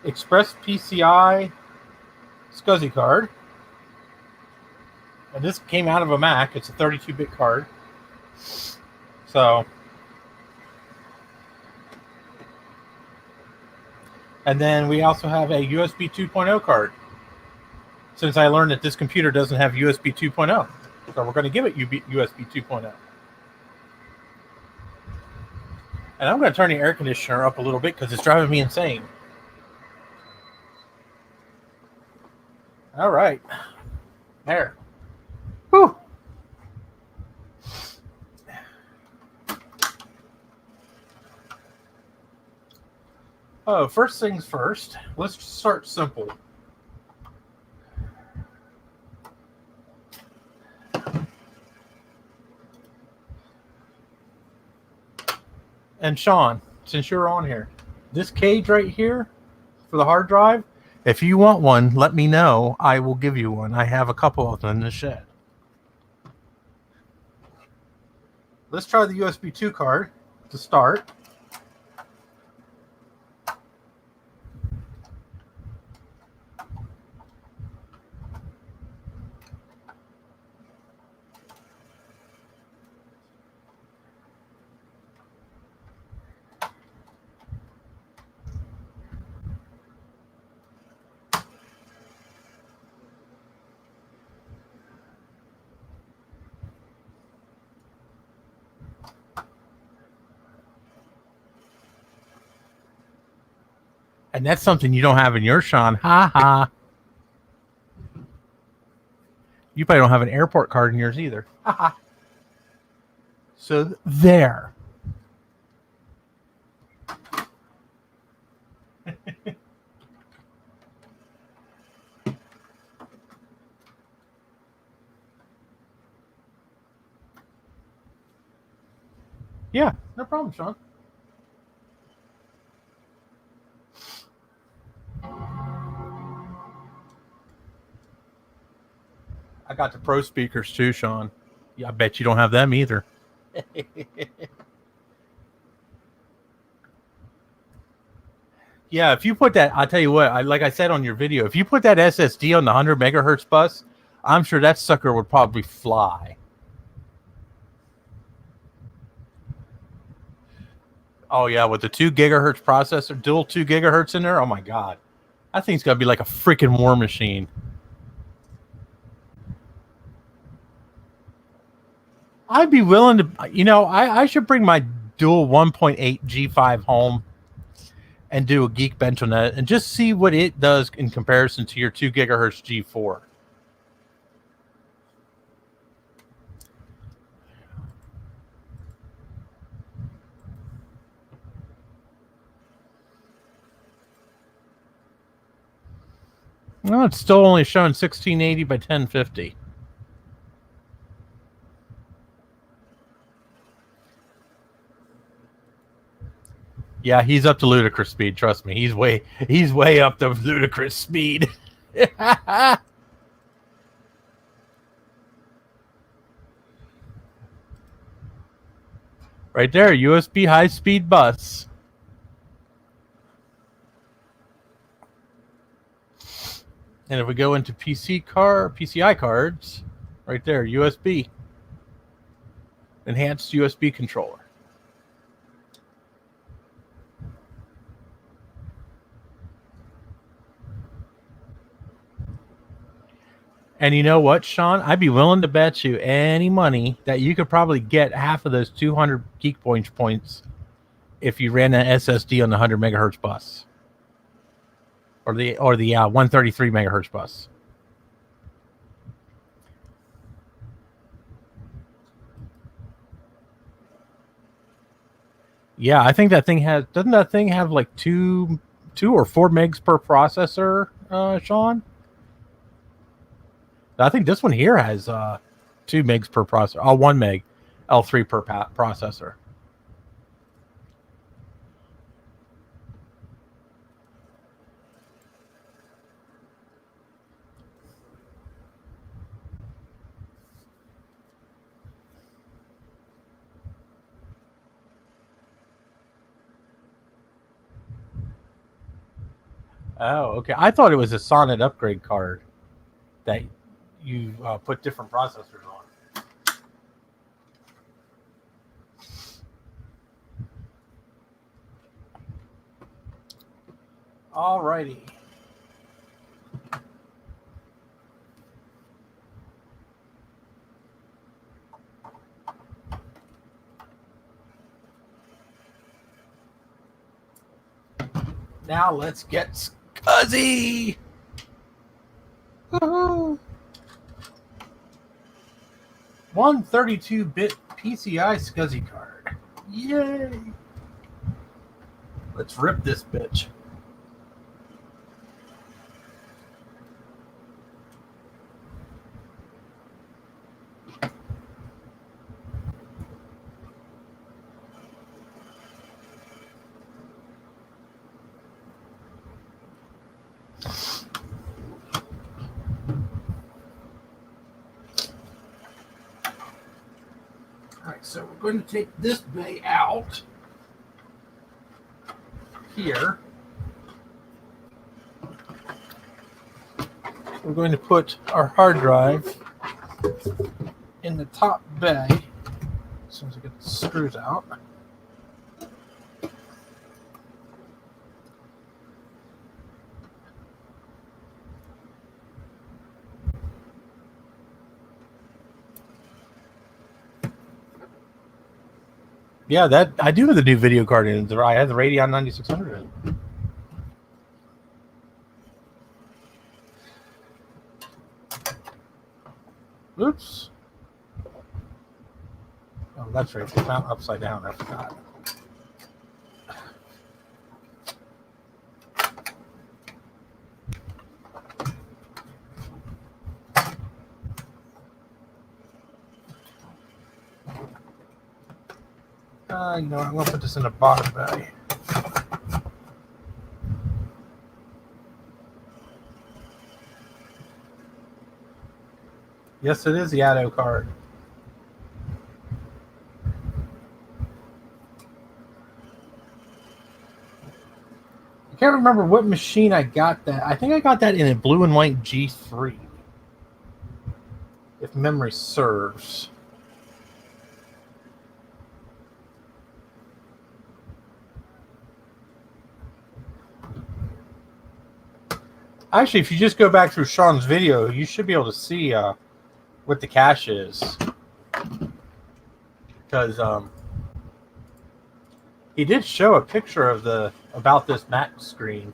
Express PCI SCSI card. And this came out of a Mac. It's a 32-bit card. So, and then we also have a USB 2.0 card. Since I learned that this computer doesn't have USB 2.0. So we're going to give it USB 2.0. And I'm going to turn the air conditioner up a little bit because it's driving me insane. All right. There. Whew. Oh, first things first. Let's start simple. And Sean, since you're on here, this cage right here for the hard drive, if you want one, let me know. I will give you one. I have a couple of them in the shed. Let's try the USB 2 card to start. And that's something you don't have in your Sean. Ha ha. You probably don't have an airport card in yours either. Ha ha. So there. Yeah, no problem, Sean. I got the pro speakers too, Sean. Yeah, I bet you don't have them either. Yeah, if you put that, I'll tell you what, like I said on your video, if you put that SSD on the 100 megahertz bus, I'm sure that sucker would probably fly. Oh, yeah, with the 2 gigahertz processor, dual 2 gigahertz in there, oh my God. That thing's got to be like a freaking war machine. I'd be willing to, I should bring my dual 1.8 G5 home and do a Geek Bench on that and just see what it does in comparison to your 2 gigahertz G4. No, it's still only showing 1680 by 1050. Yeah, he's up to ludicrous speed. Trust me, he's way up to ludicrous speed. Right there, USB high speed bus. And if we go into PCI cards, right there, USB, enhanced USB controller. And you know what, Sean? I'd be willing to bet you any money that you could probably get half of those 200 Geekbench points if you ran an SSD on the 100 megahertz bus or the 133 megahertz bus. Yeah, I think that thing doesn't that thing have like two or 4 megs per processor, Sean? I think this one here has 2 megs per processor. Oh, 1 meg, L3 per processor. Oh, okay. I thought it was a Sonnet upgrade card that you put different processors on. Alrighty. Now let's get scuzzy. 132-bit PCI SCSI card. Yay! Let's rip this bitch. So we're going to take this bay out here. We're going to put our hard drive in the top bay as soon as I get the screws out. Yeah, that I do have the new video card in. I have the Radeon 9600 in. Oops. Oh, that's right. It's not upside down. I forgot. You know, I'm going to put this in the bottom bay. Yes, it is the Addo card. I can't remember what machine I got that. I think I got that in a blue and white G3, if memory serves. Actually, if you just go back through Sean's video, you should be able to see what the cache is. Because he did show a picture of about this Mac screen.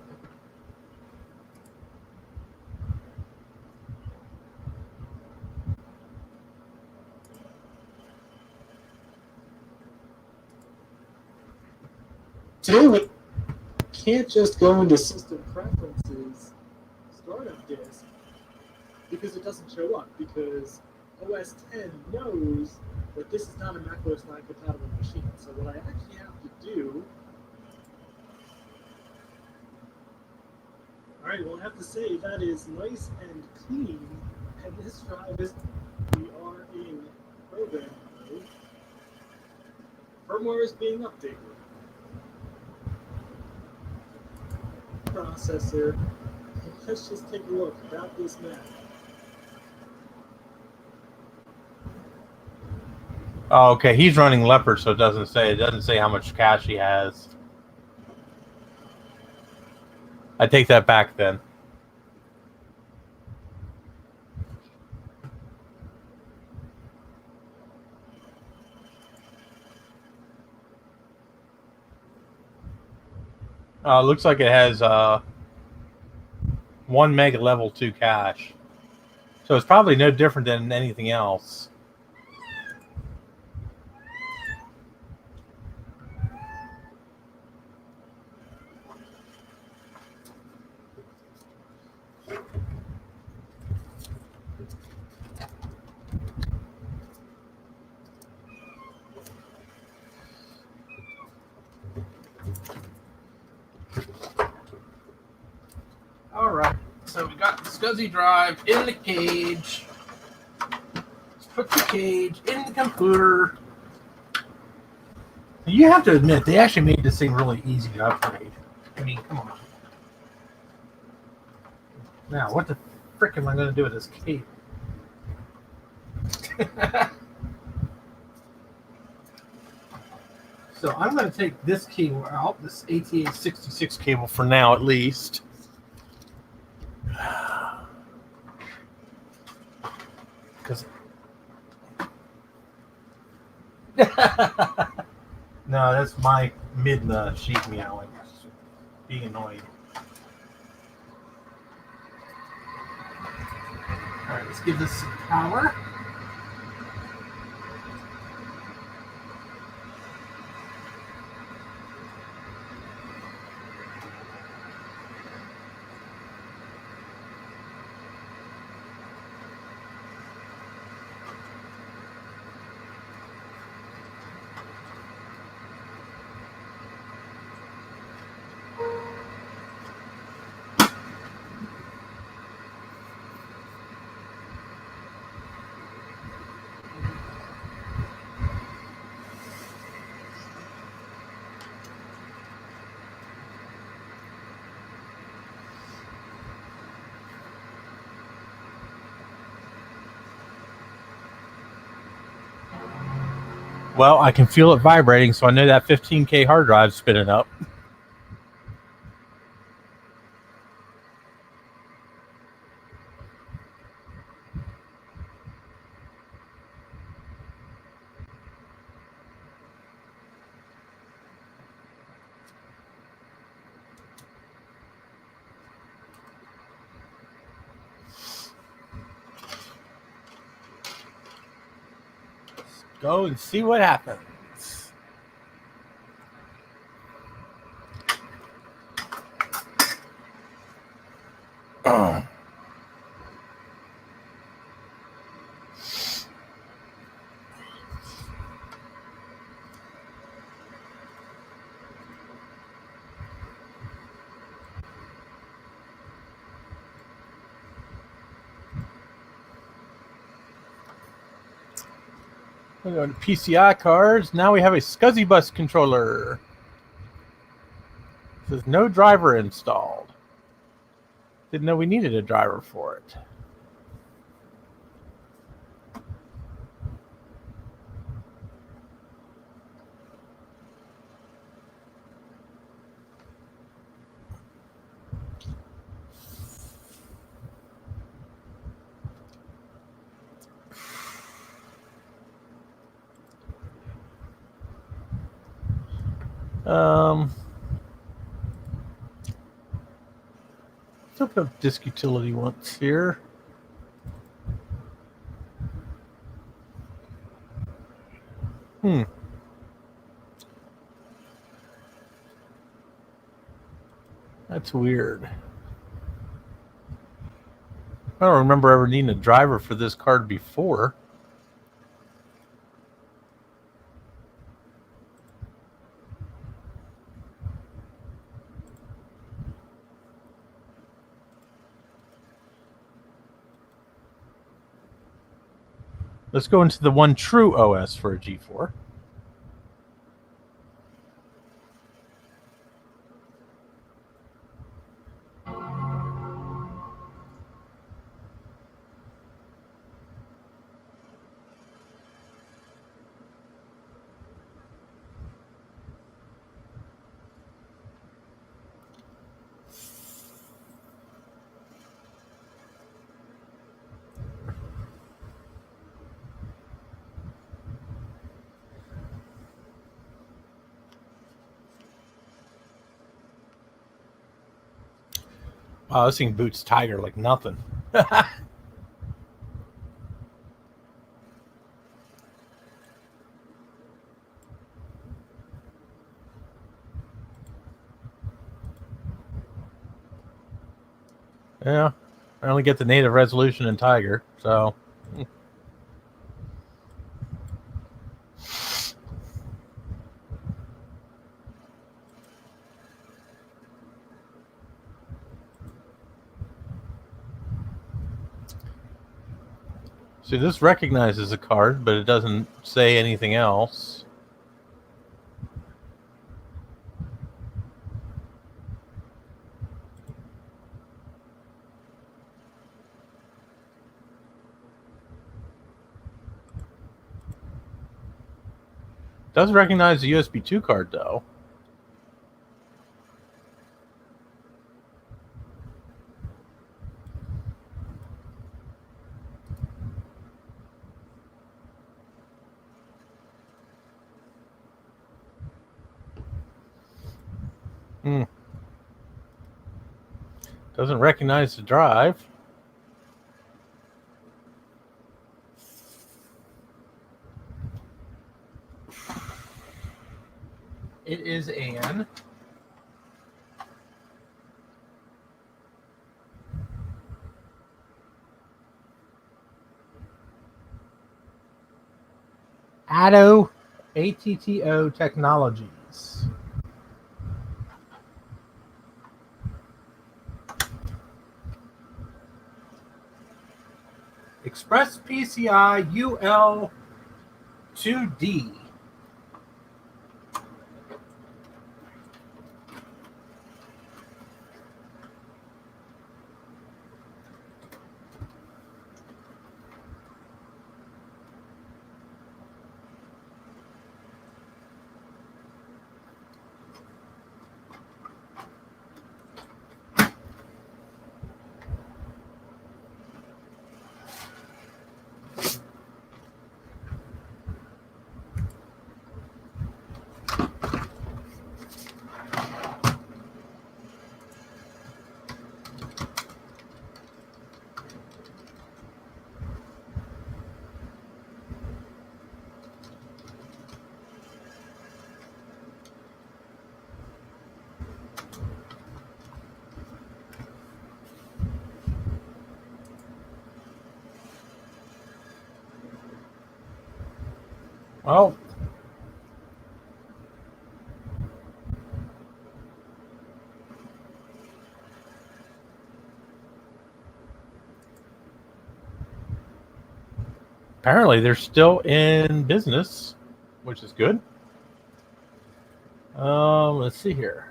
Do it. Can't just go into system preferences, startup disk, because it doesn't show up, because OS 10 knows that this is not a macOS 9 compatible machine. So what I actually have to do, alright, well I have to say that is nice and clean, and this drive is, we are in program mode. Firmware is being updated. Processor. Let's just take a look about this Mac. Oh, okay. He's running Leopard, so it doesn't say how much cache he has. I take that back then. Looks like it has 1 mega level 2 cache. So it's probably no different than anything else. All right, so we got the SCSI drive in the cage. Let's put the cage in the computer. You have to admit, they actually made this thing really easy to upgrade. I mean, come on. Now, what the frick am I going to do with this cable? So I'm going to take this cable out, this ATA66 cable for now at least. Because no, that's my Midna sheep meowing, being annoying. All right, let's give this some power. Well, I can feel it vibrating, so I know that 15K hard drive's spinning up. Go and see what happens. We're going to PCI cards. Now we have a SCSI bus controller. It says no driver installed. Didn't know we needed a driver for it. Let's open up disk utility once here. That's weird. I don't remember ever needing a driver for this card before. Let's go into the one true OS for a G4. Wow, this thing boots Tiger like nothing. Yeah, I only get the native resolution in Tiger, so. See, this recognizes a card, but it doesn't say anything else. It does recognize the USB 2 card, though. Doesn't recognize the drive. It is an ATTO Technologies. Express PCI UL2D. Oh. Apparently, they're still in business, which is good. Let's see here.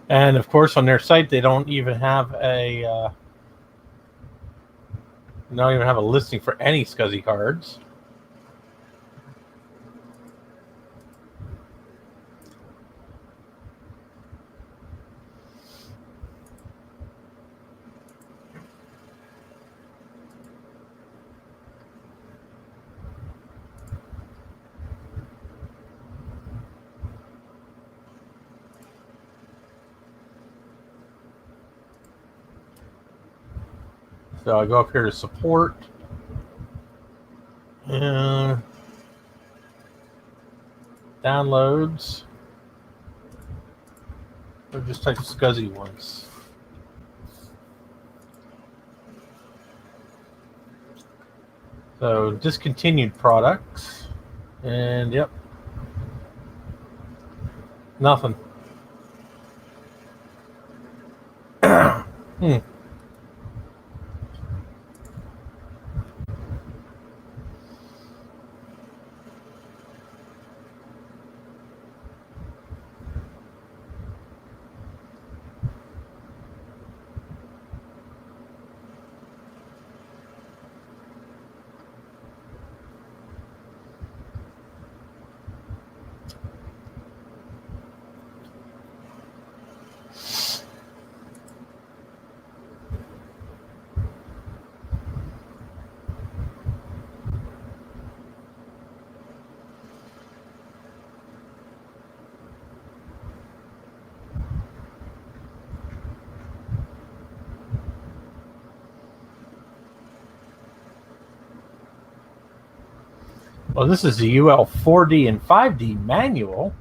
And of course, on their site, they don't even have a listing for any SCSI cards. So I go up here to support. And downloads. Or just type SCSI once. So discontinued products. And yep. Nothing. Well, this is the UL 4D and 5D manual.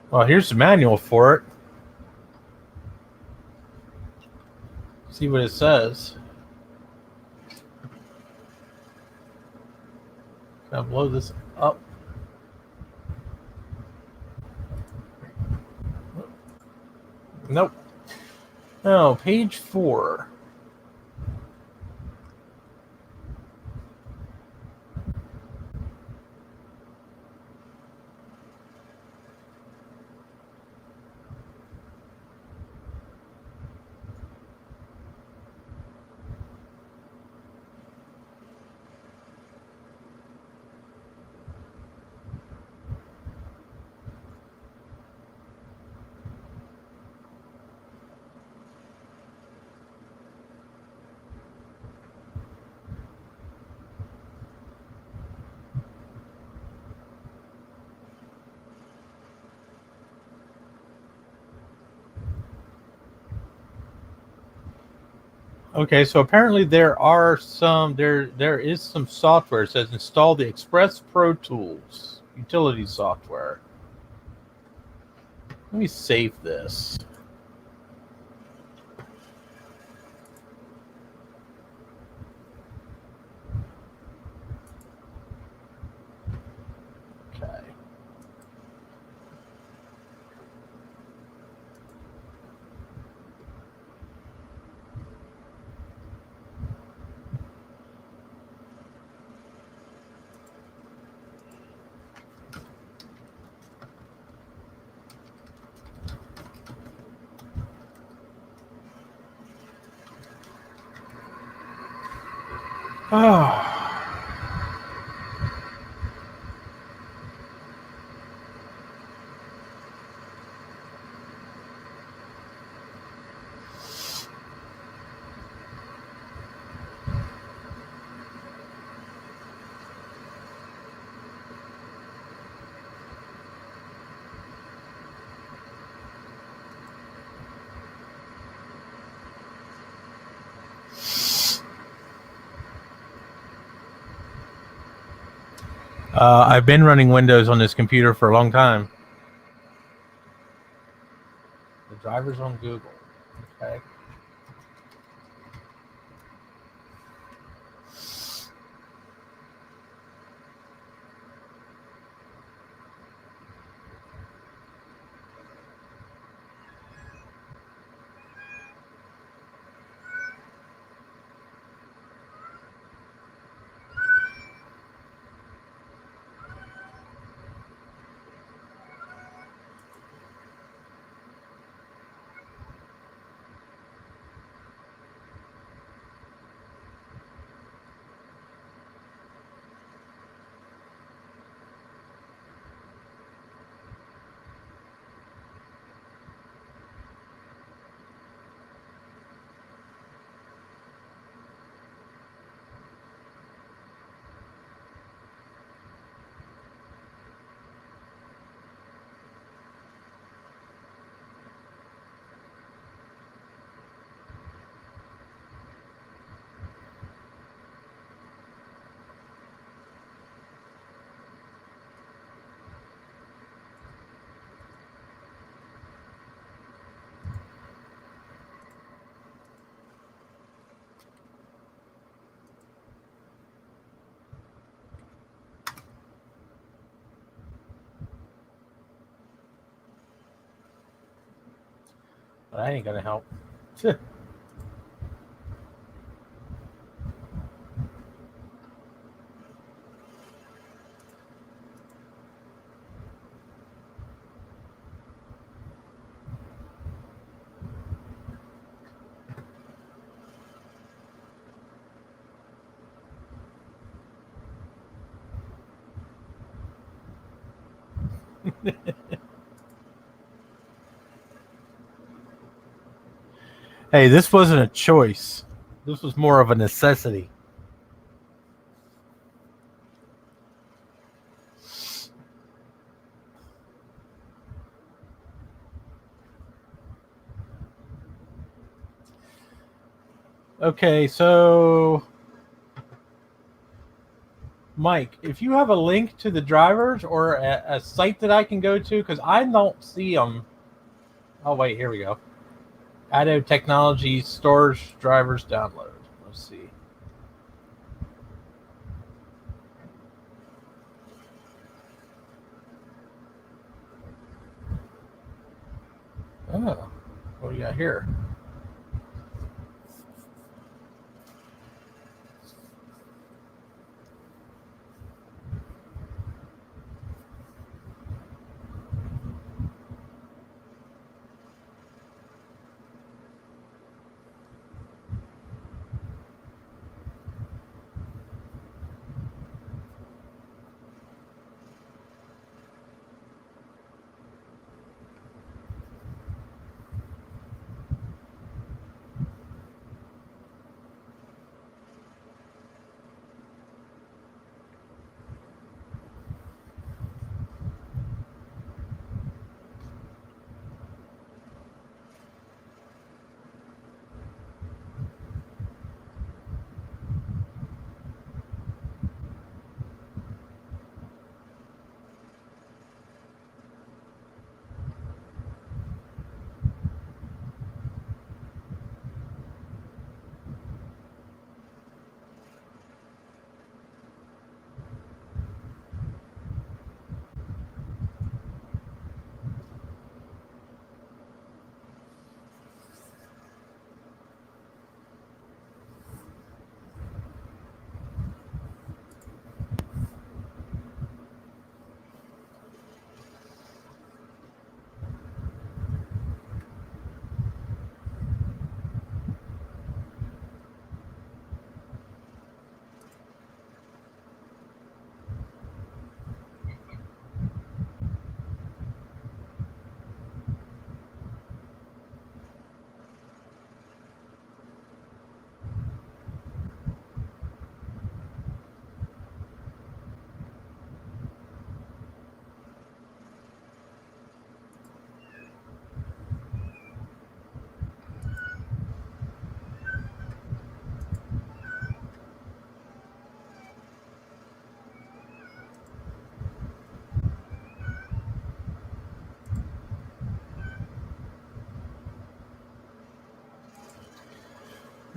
Well, here's the manual for it. See what it says. Can I blow this up? Nope. No, page 4. Okay, so apparently there is some software. It says install the Express Pro Tools utility software. Let me save this. Okay. Oh. I've been running Windows on this computer for a long time. The driver's on Google. Okay. That ain't gonna help. Hey, this wasn't a choice. This was more of a necessity. Okay, so Mike, if you have a link to the drivers or a site that I can go to, because I don't see them. Oh, wait, here we go. Addo Technology Storage Drivers Download. Let's see. Oh, what do we got here?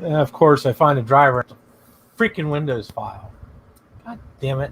And of course, I find a driver in the freaking Windows file. God damn it.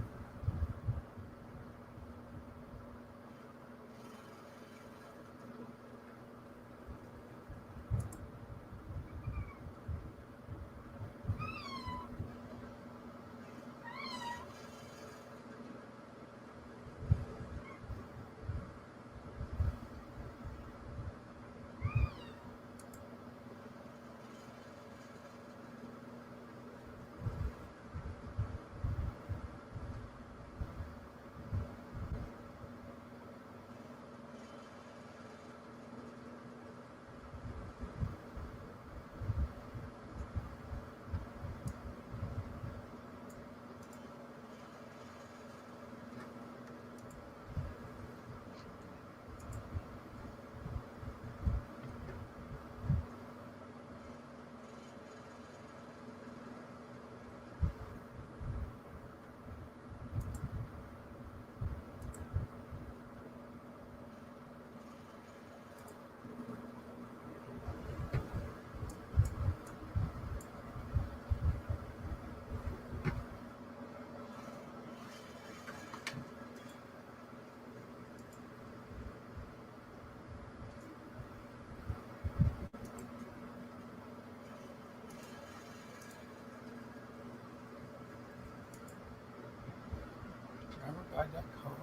Driverguide.com.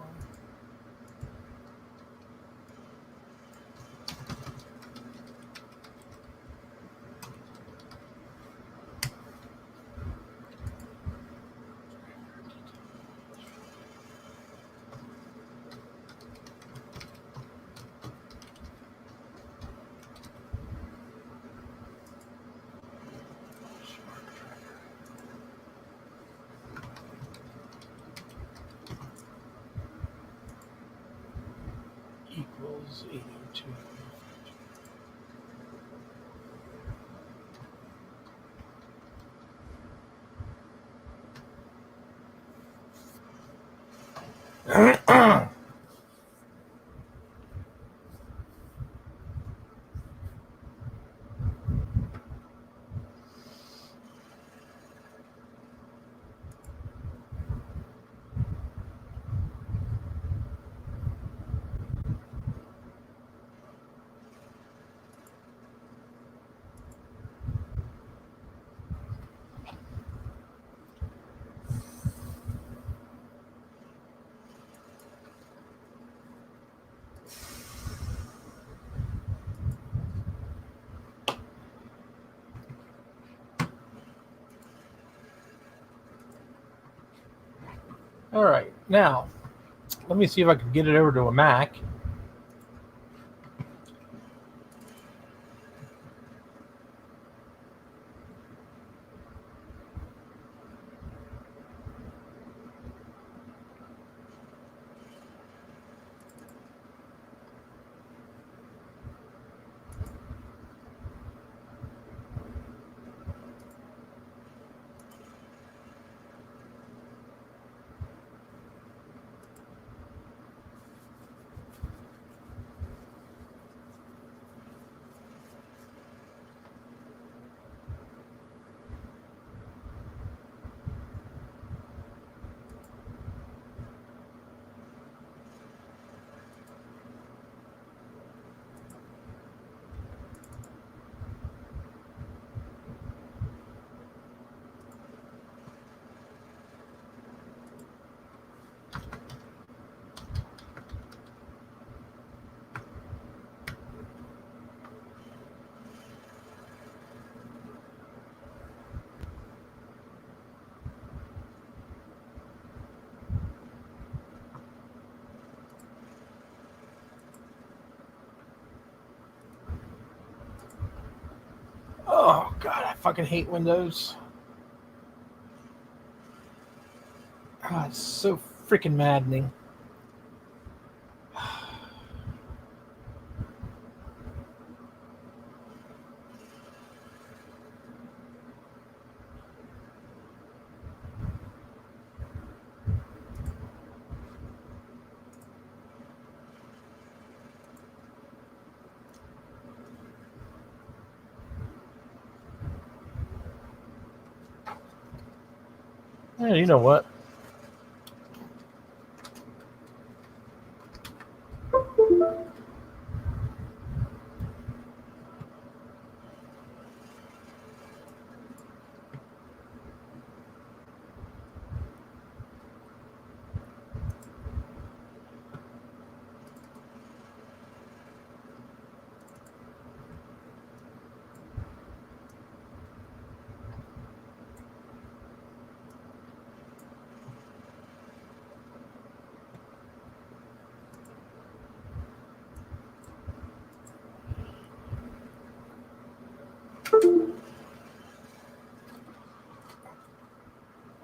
Equals 82. All right, now let me see if I can get it over to a Mac. Oh God, I fucking hate Windows. Oh, it's so freaking maddening. Yeah, you know what?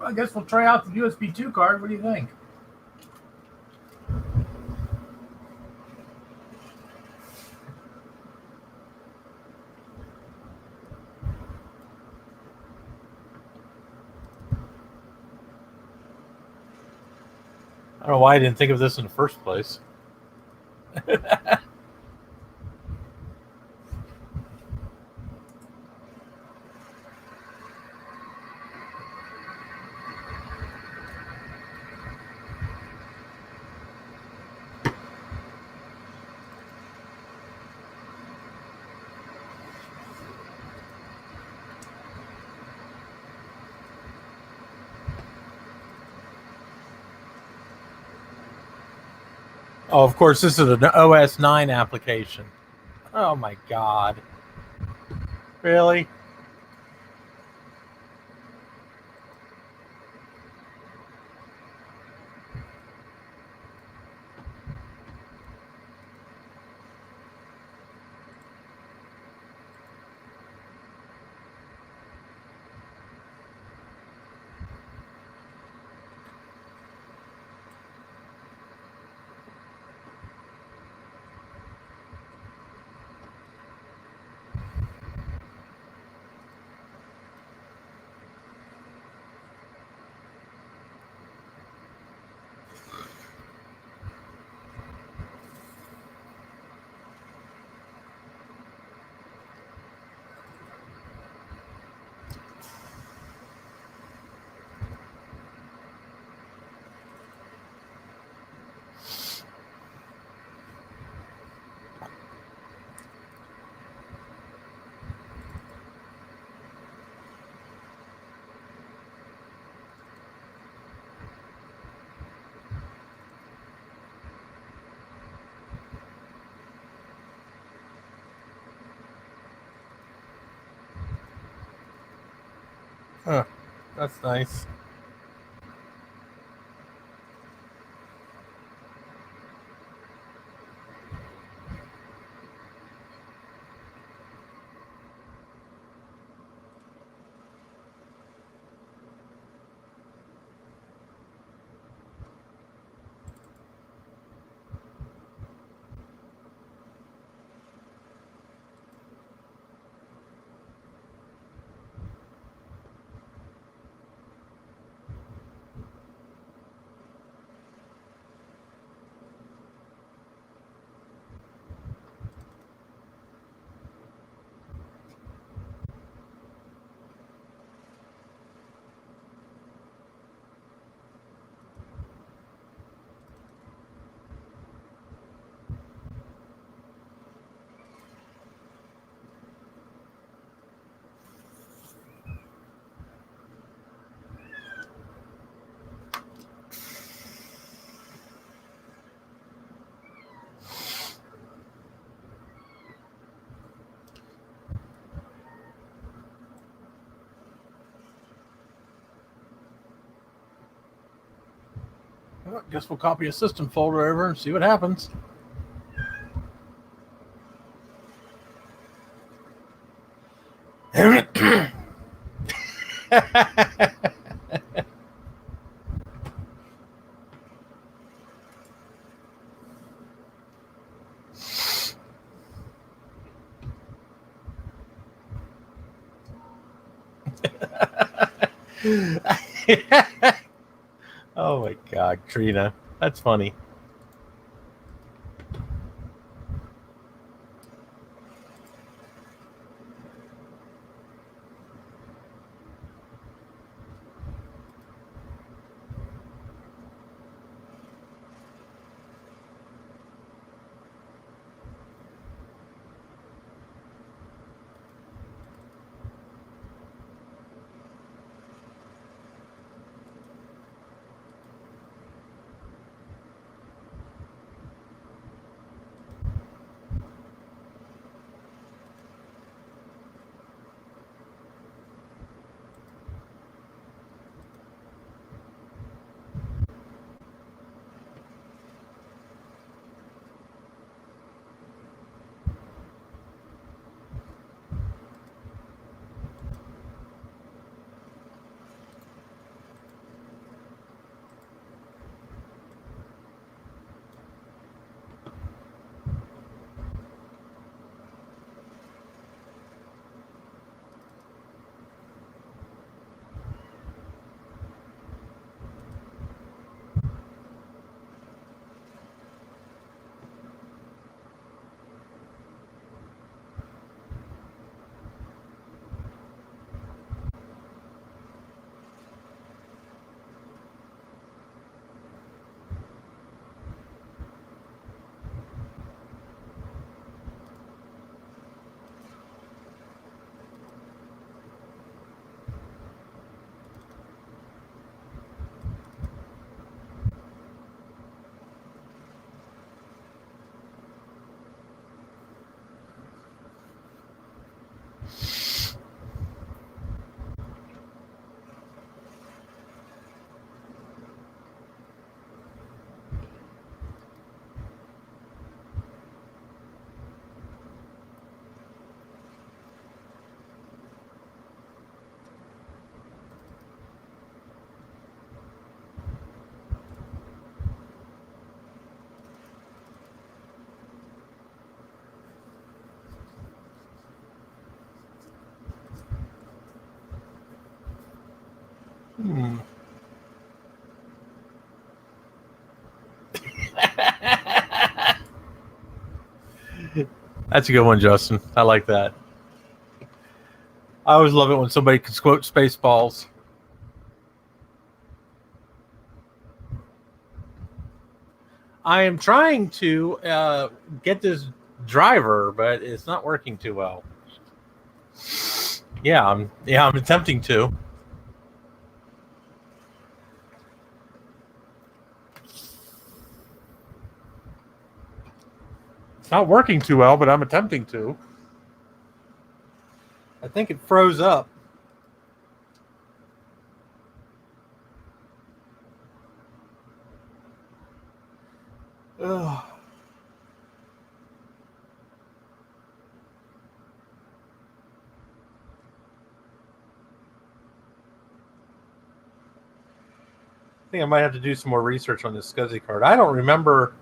Well, I guess we'll try out the USB 2 card. What do you think? I don't know why I didn't think of this in the first place. Oh, of course, this is an OS 9 application. Oh my god. Really? Huh. That's nice. Well, guess we'll copy a system folder over and see what happens. Oh my god, Trina. That's funny. Hmm. That's a good one, Justin. I like that. I always love it when somebody can quote Spaceballs. I am trying to get this driver, but it's not working too well. Yeah, I'm attempting to. It's not working too well, but I'm attempting to. I think it froze up. Ugh. I think I might have to do some more research on this SCSI card. I don't remember.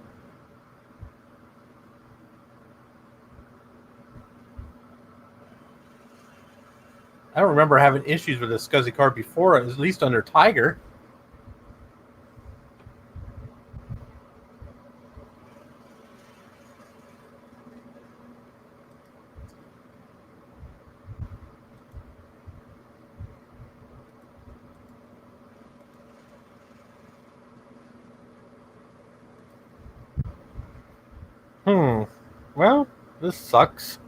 I don't remember having issues with this SCSI card before, at least under Tiger. Well, this sucks.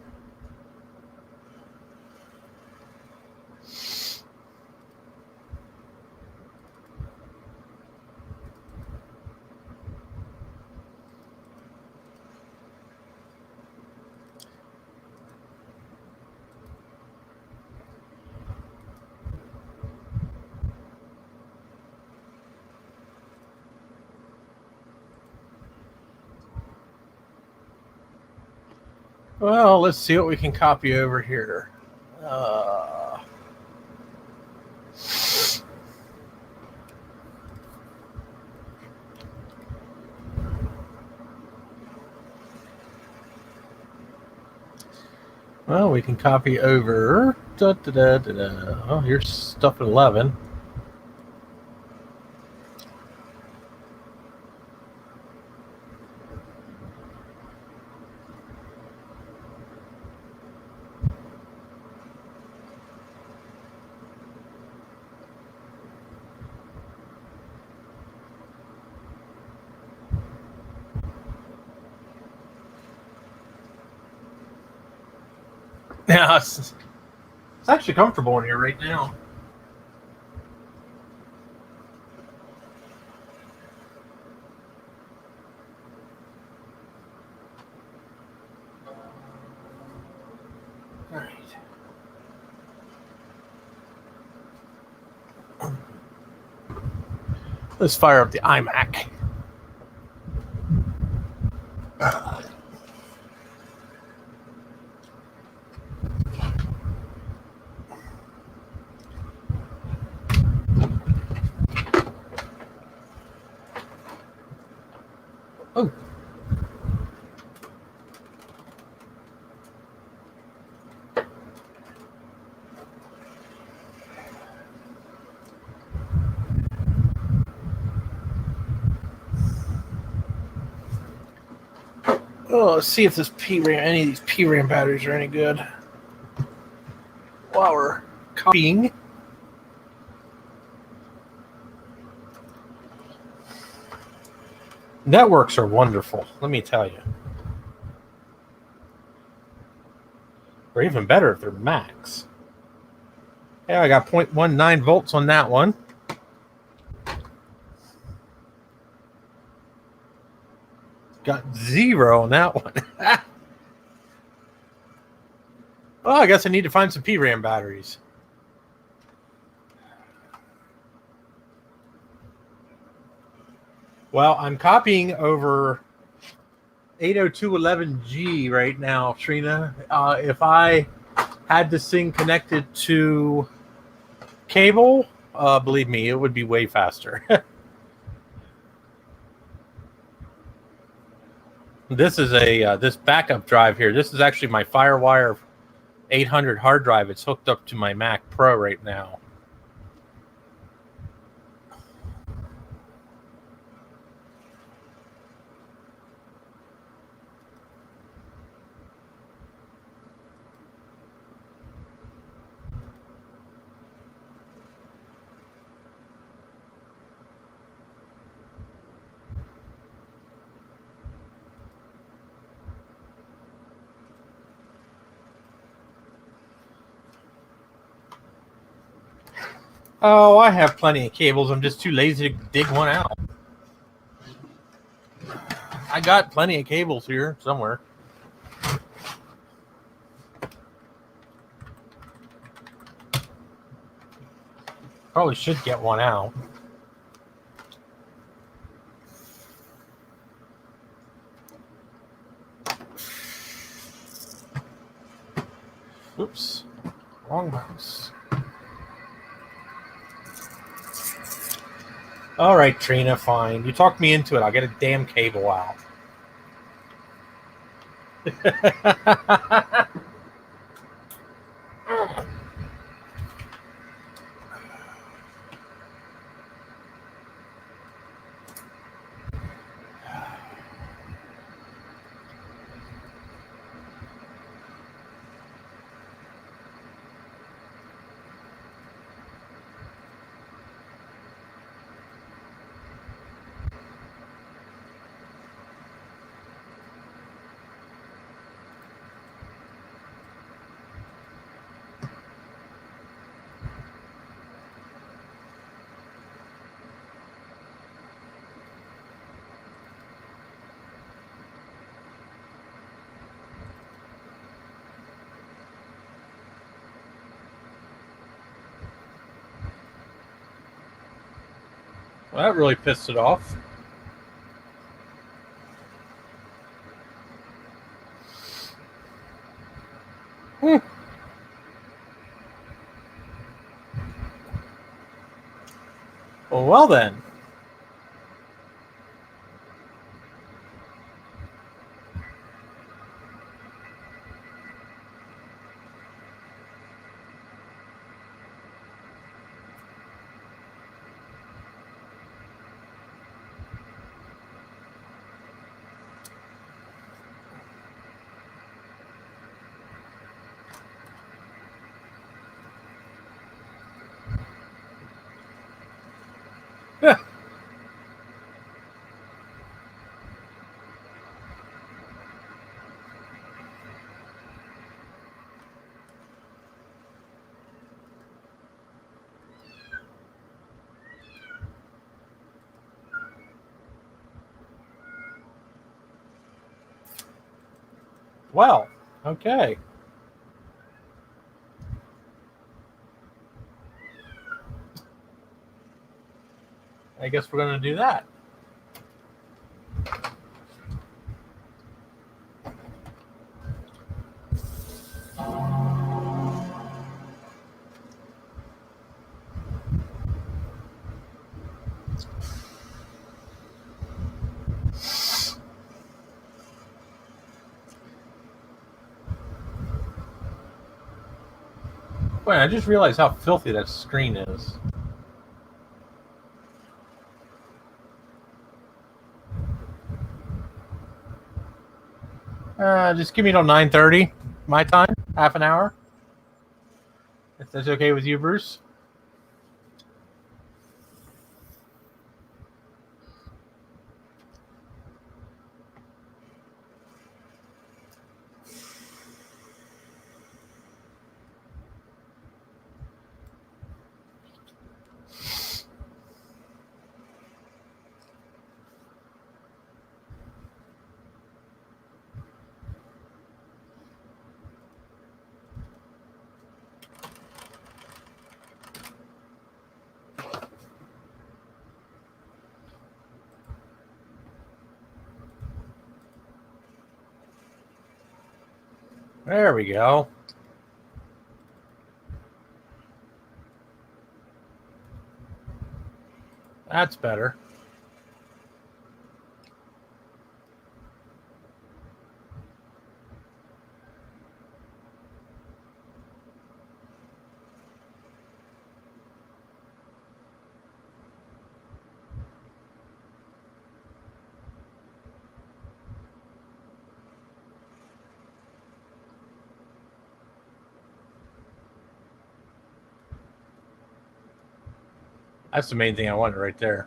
Well, let's see what we can copy over here. Well, we can copy over. Oh, here's stuff at 11. Yeah, it's actually comfortable in here right now. All right. Let's fire up the iMac. Oh. Oh, let's see if this any of these PRAM batteries are any good. While we're copying. Networks are wonderful, let me tell you. Or even better if they're Macs. Yeah, I got 0.19 volts on that one. Got 0 on that one. Well, I guess I need to find some PRAM batteries. Well, I'm copying over 802.11g right now, Trina. If I had this thing connected to cable, believe me, it would be way faster. This is this backup drive here. This is actually my FireWire 800 hard drive. It's hooked up to my Mac Pro right now. Oh, I have plenty of cables. I'm just too lazy to dig one out. I got plenty of cables here somewhere. Probably should get one out. Oops. Wrong mouse. All right, Trina, fine. You talked me into it. I'll get a damn cable out. Well, that really pissed it off. Well then. Well, okay. I guess we're going to do that. Wait, I just realized how filthy that screen is. Just give me till 9:30 my time, half an hour. If that's okay with you, Bruce. There we go. That's better. That's the main thing I wanted right there.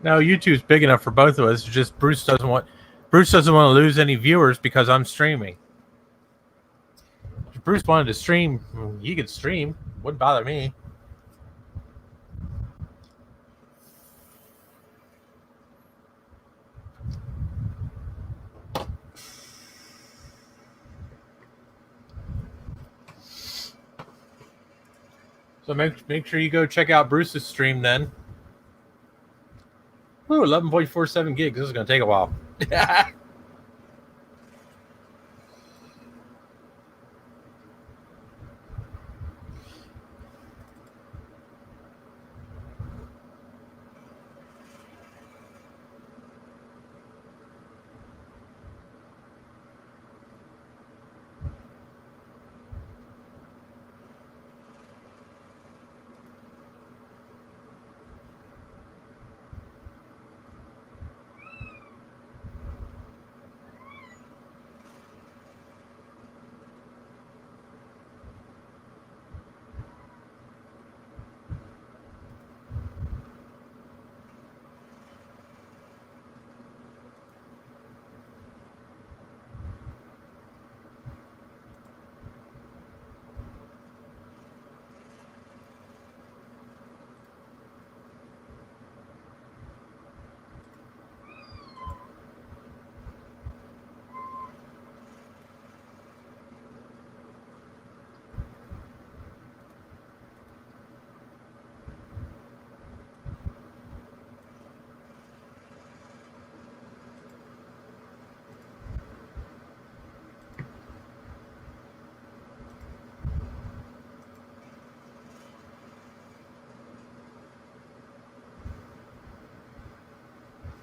No, YouTube's big enough for both of us. It's just Bruce doesn't want to lose any viewers because I'm streaming. If Bruce wanted to stream, he could stream. Wouldn't bother me. So make sure you go check out Bruce's stream then. Ooh, 11.47 gigs. This is going to take a while.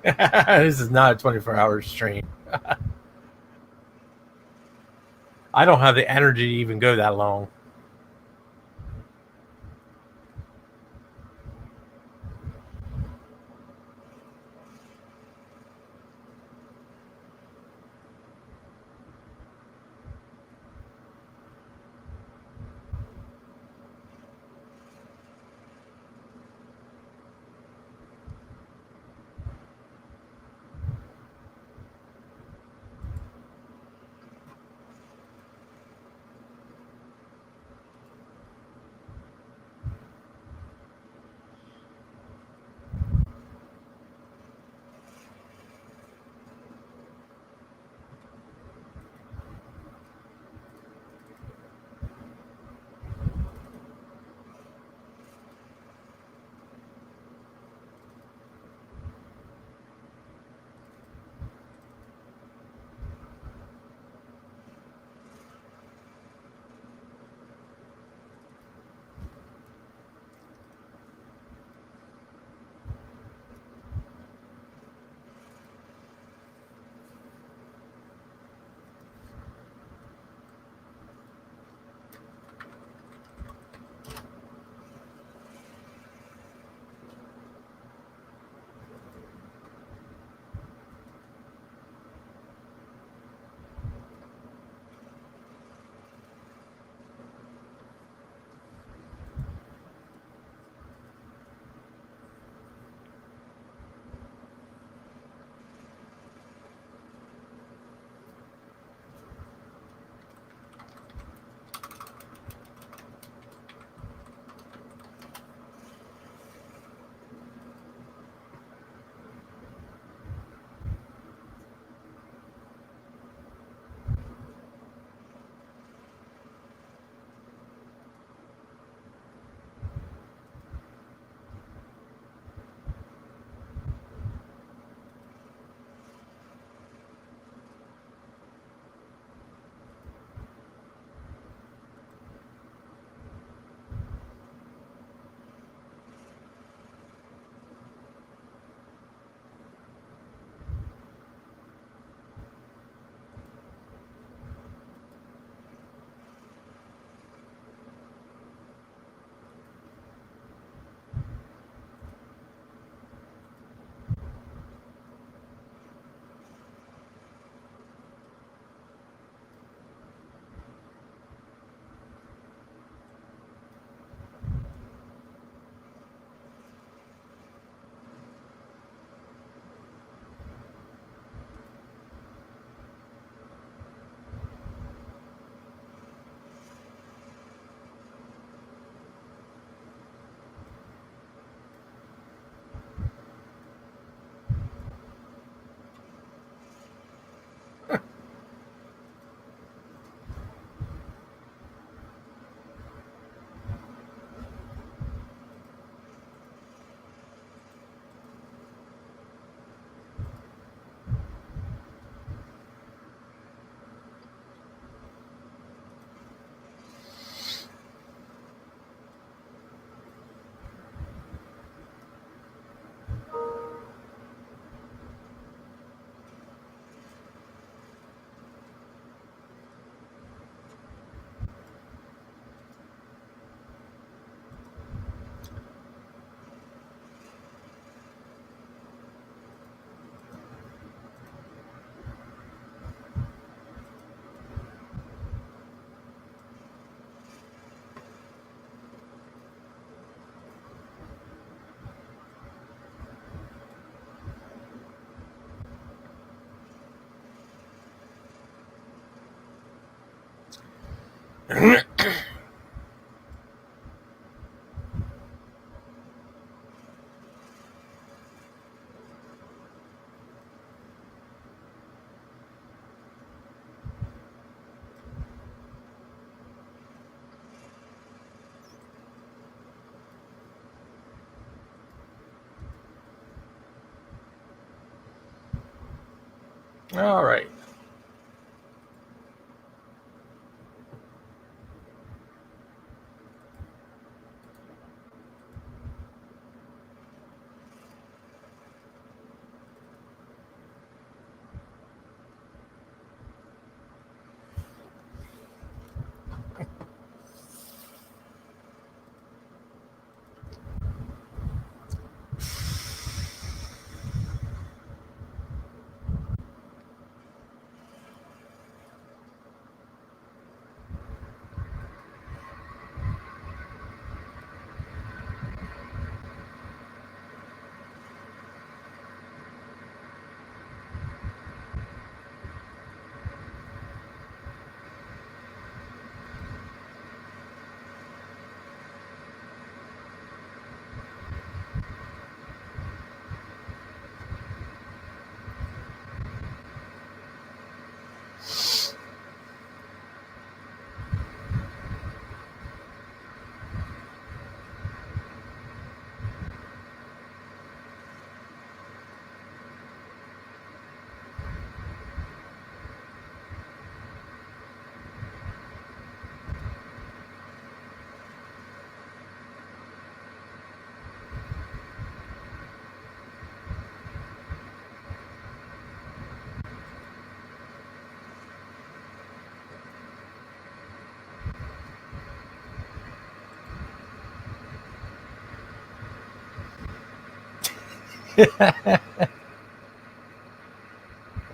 This is not a 24-hour stream. I don't have the energy to even go that long. All right.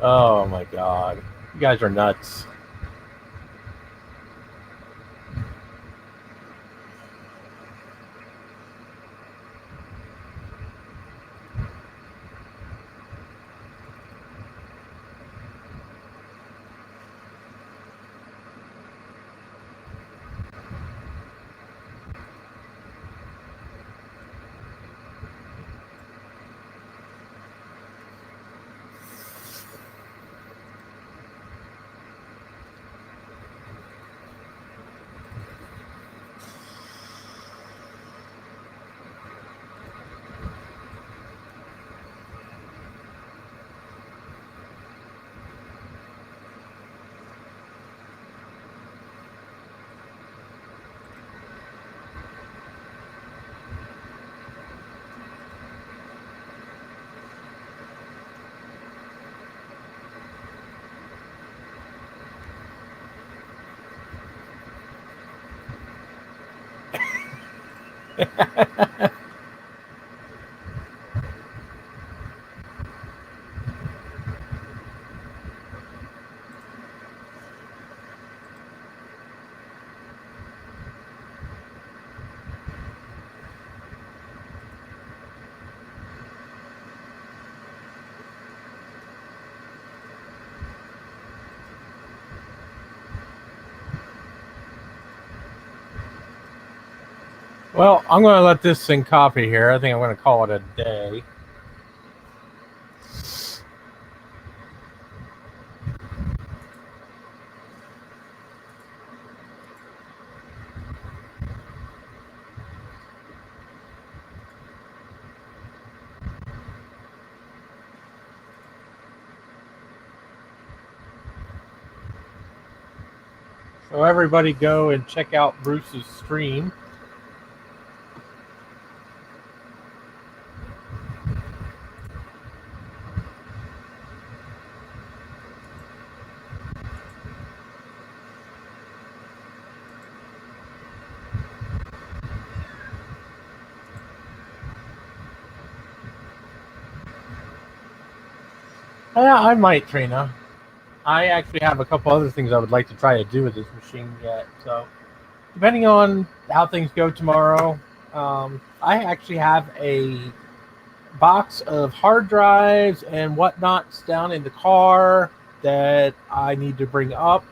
Oh my God. You guys are nuts. Well, I'm going to let this thing copy here. I think I'm going to call it a day. So everybody go and check out Bruce's stream. Yeah, I might, Trina. I actually have a couple other things I would like to try to do with this machine yet. So, depending on how things go tomorrow, I actually have a box of hard drives and whatnots down in the car that I need to bring up.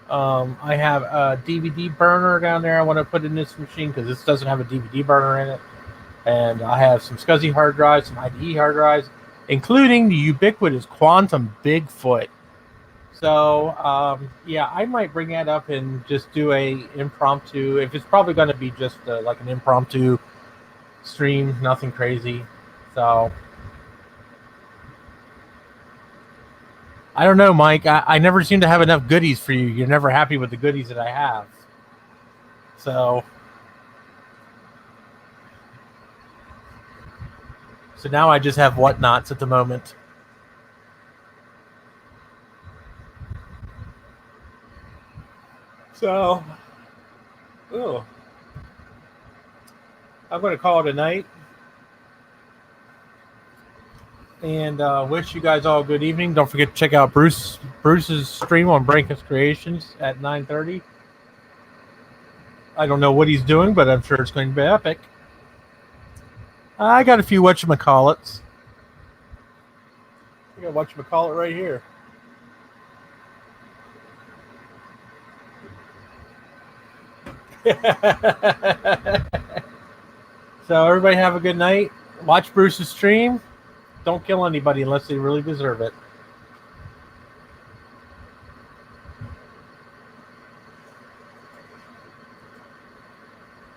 I have a DVD burner down there I want to put in this machine because this doesn't have a DVD burner in it. And I have some SCSI hard drives, some IDE hard drives, including the ubiquitous Quantum Bigfoot. So, yeah, I might bring that up and just do a impromptu. If it's probably going to be just like an impromptu stream, nothing crazy. So, I don't know, Mike. I never seem to have enough goodies for you. You're never happy with the goodies that I have. So now I just have whatnots at the moment. So, I'm going to call it a night. And wish you guys all a good evening. Don't forget to check out Bruce's stream on Brankus Creations at 9:30. I don't know what he's doing, but I'm sure it's going to be epic. I got a few whatchamacallits. I got whatchamacallit right here. So everybody have a good night. Watch Bruce's stream. Don't kill anybody unless they really deserve it.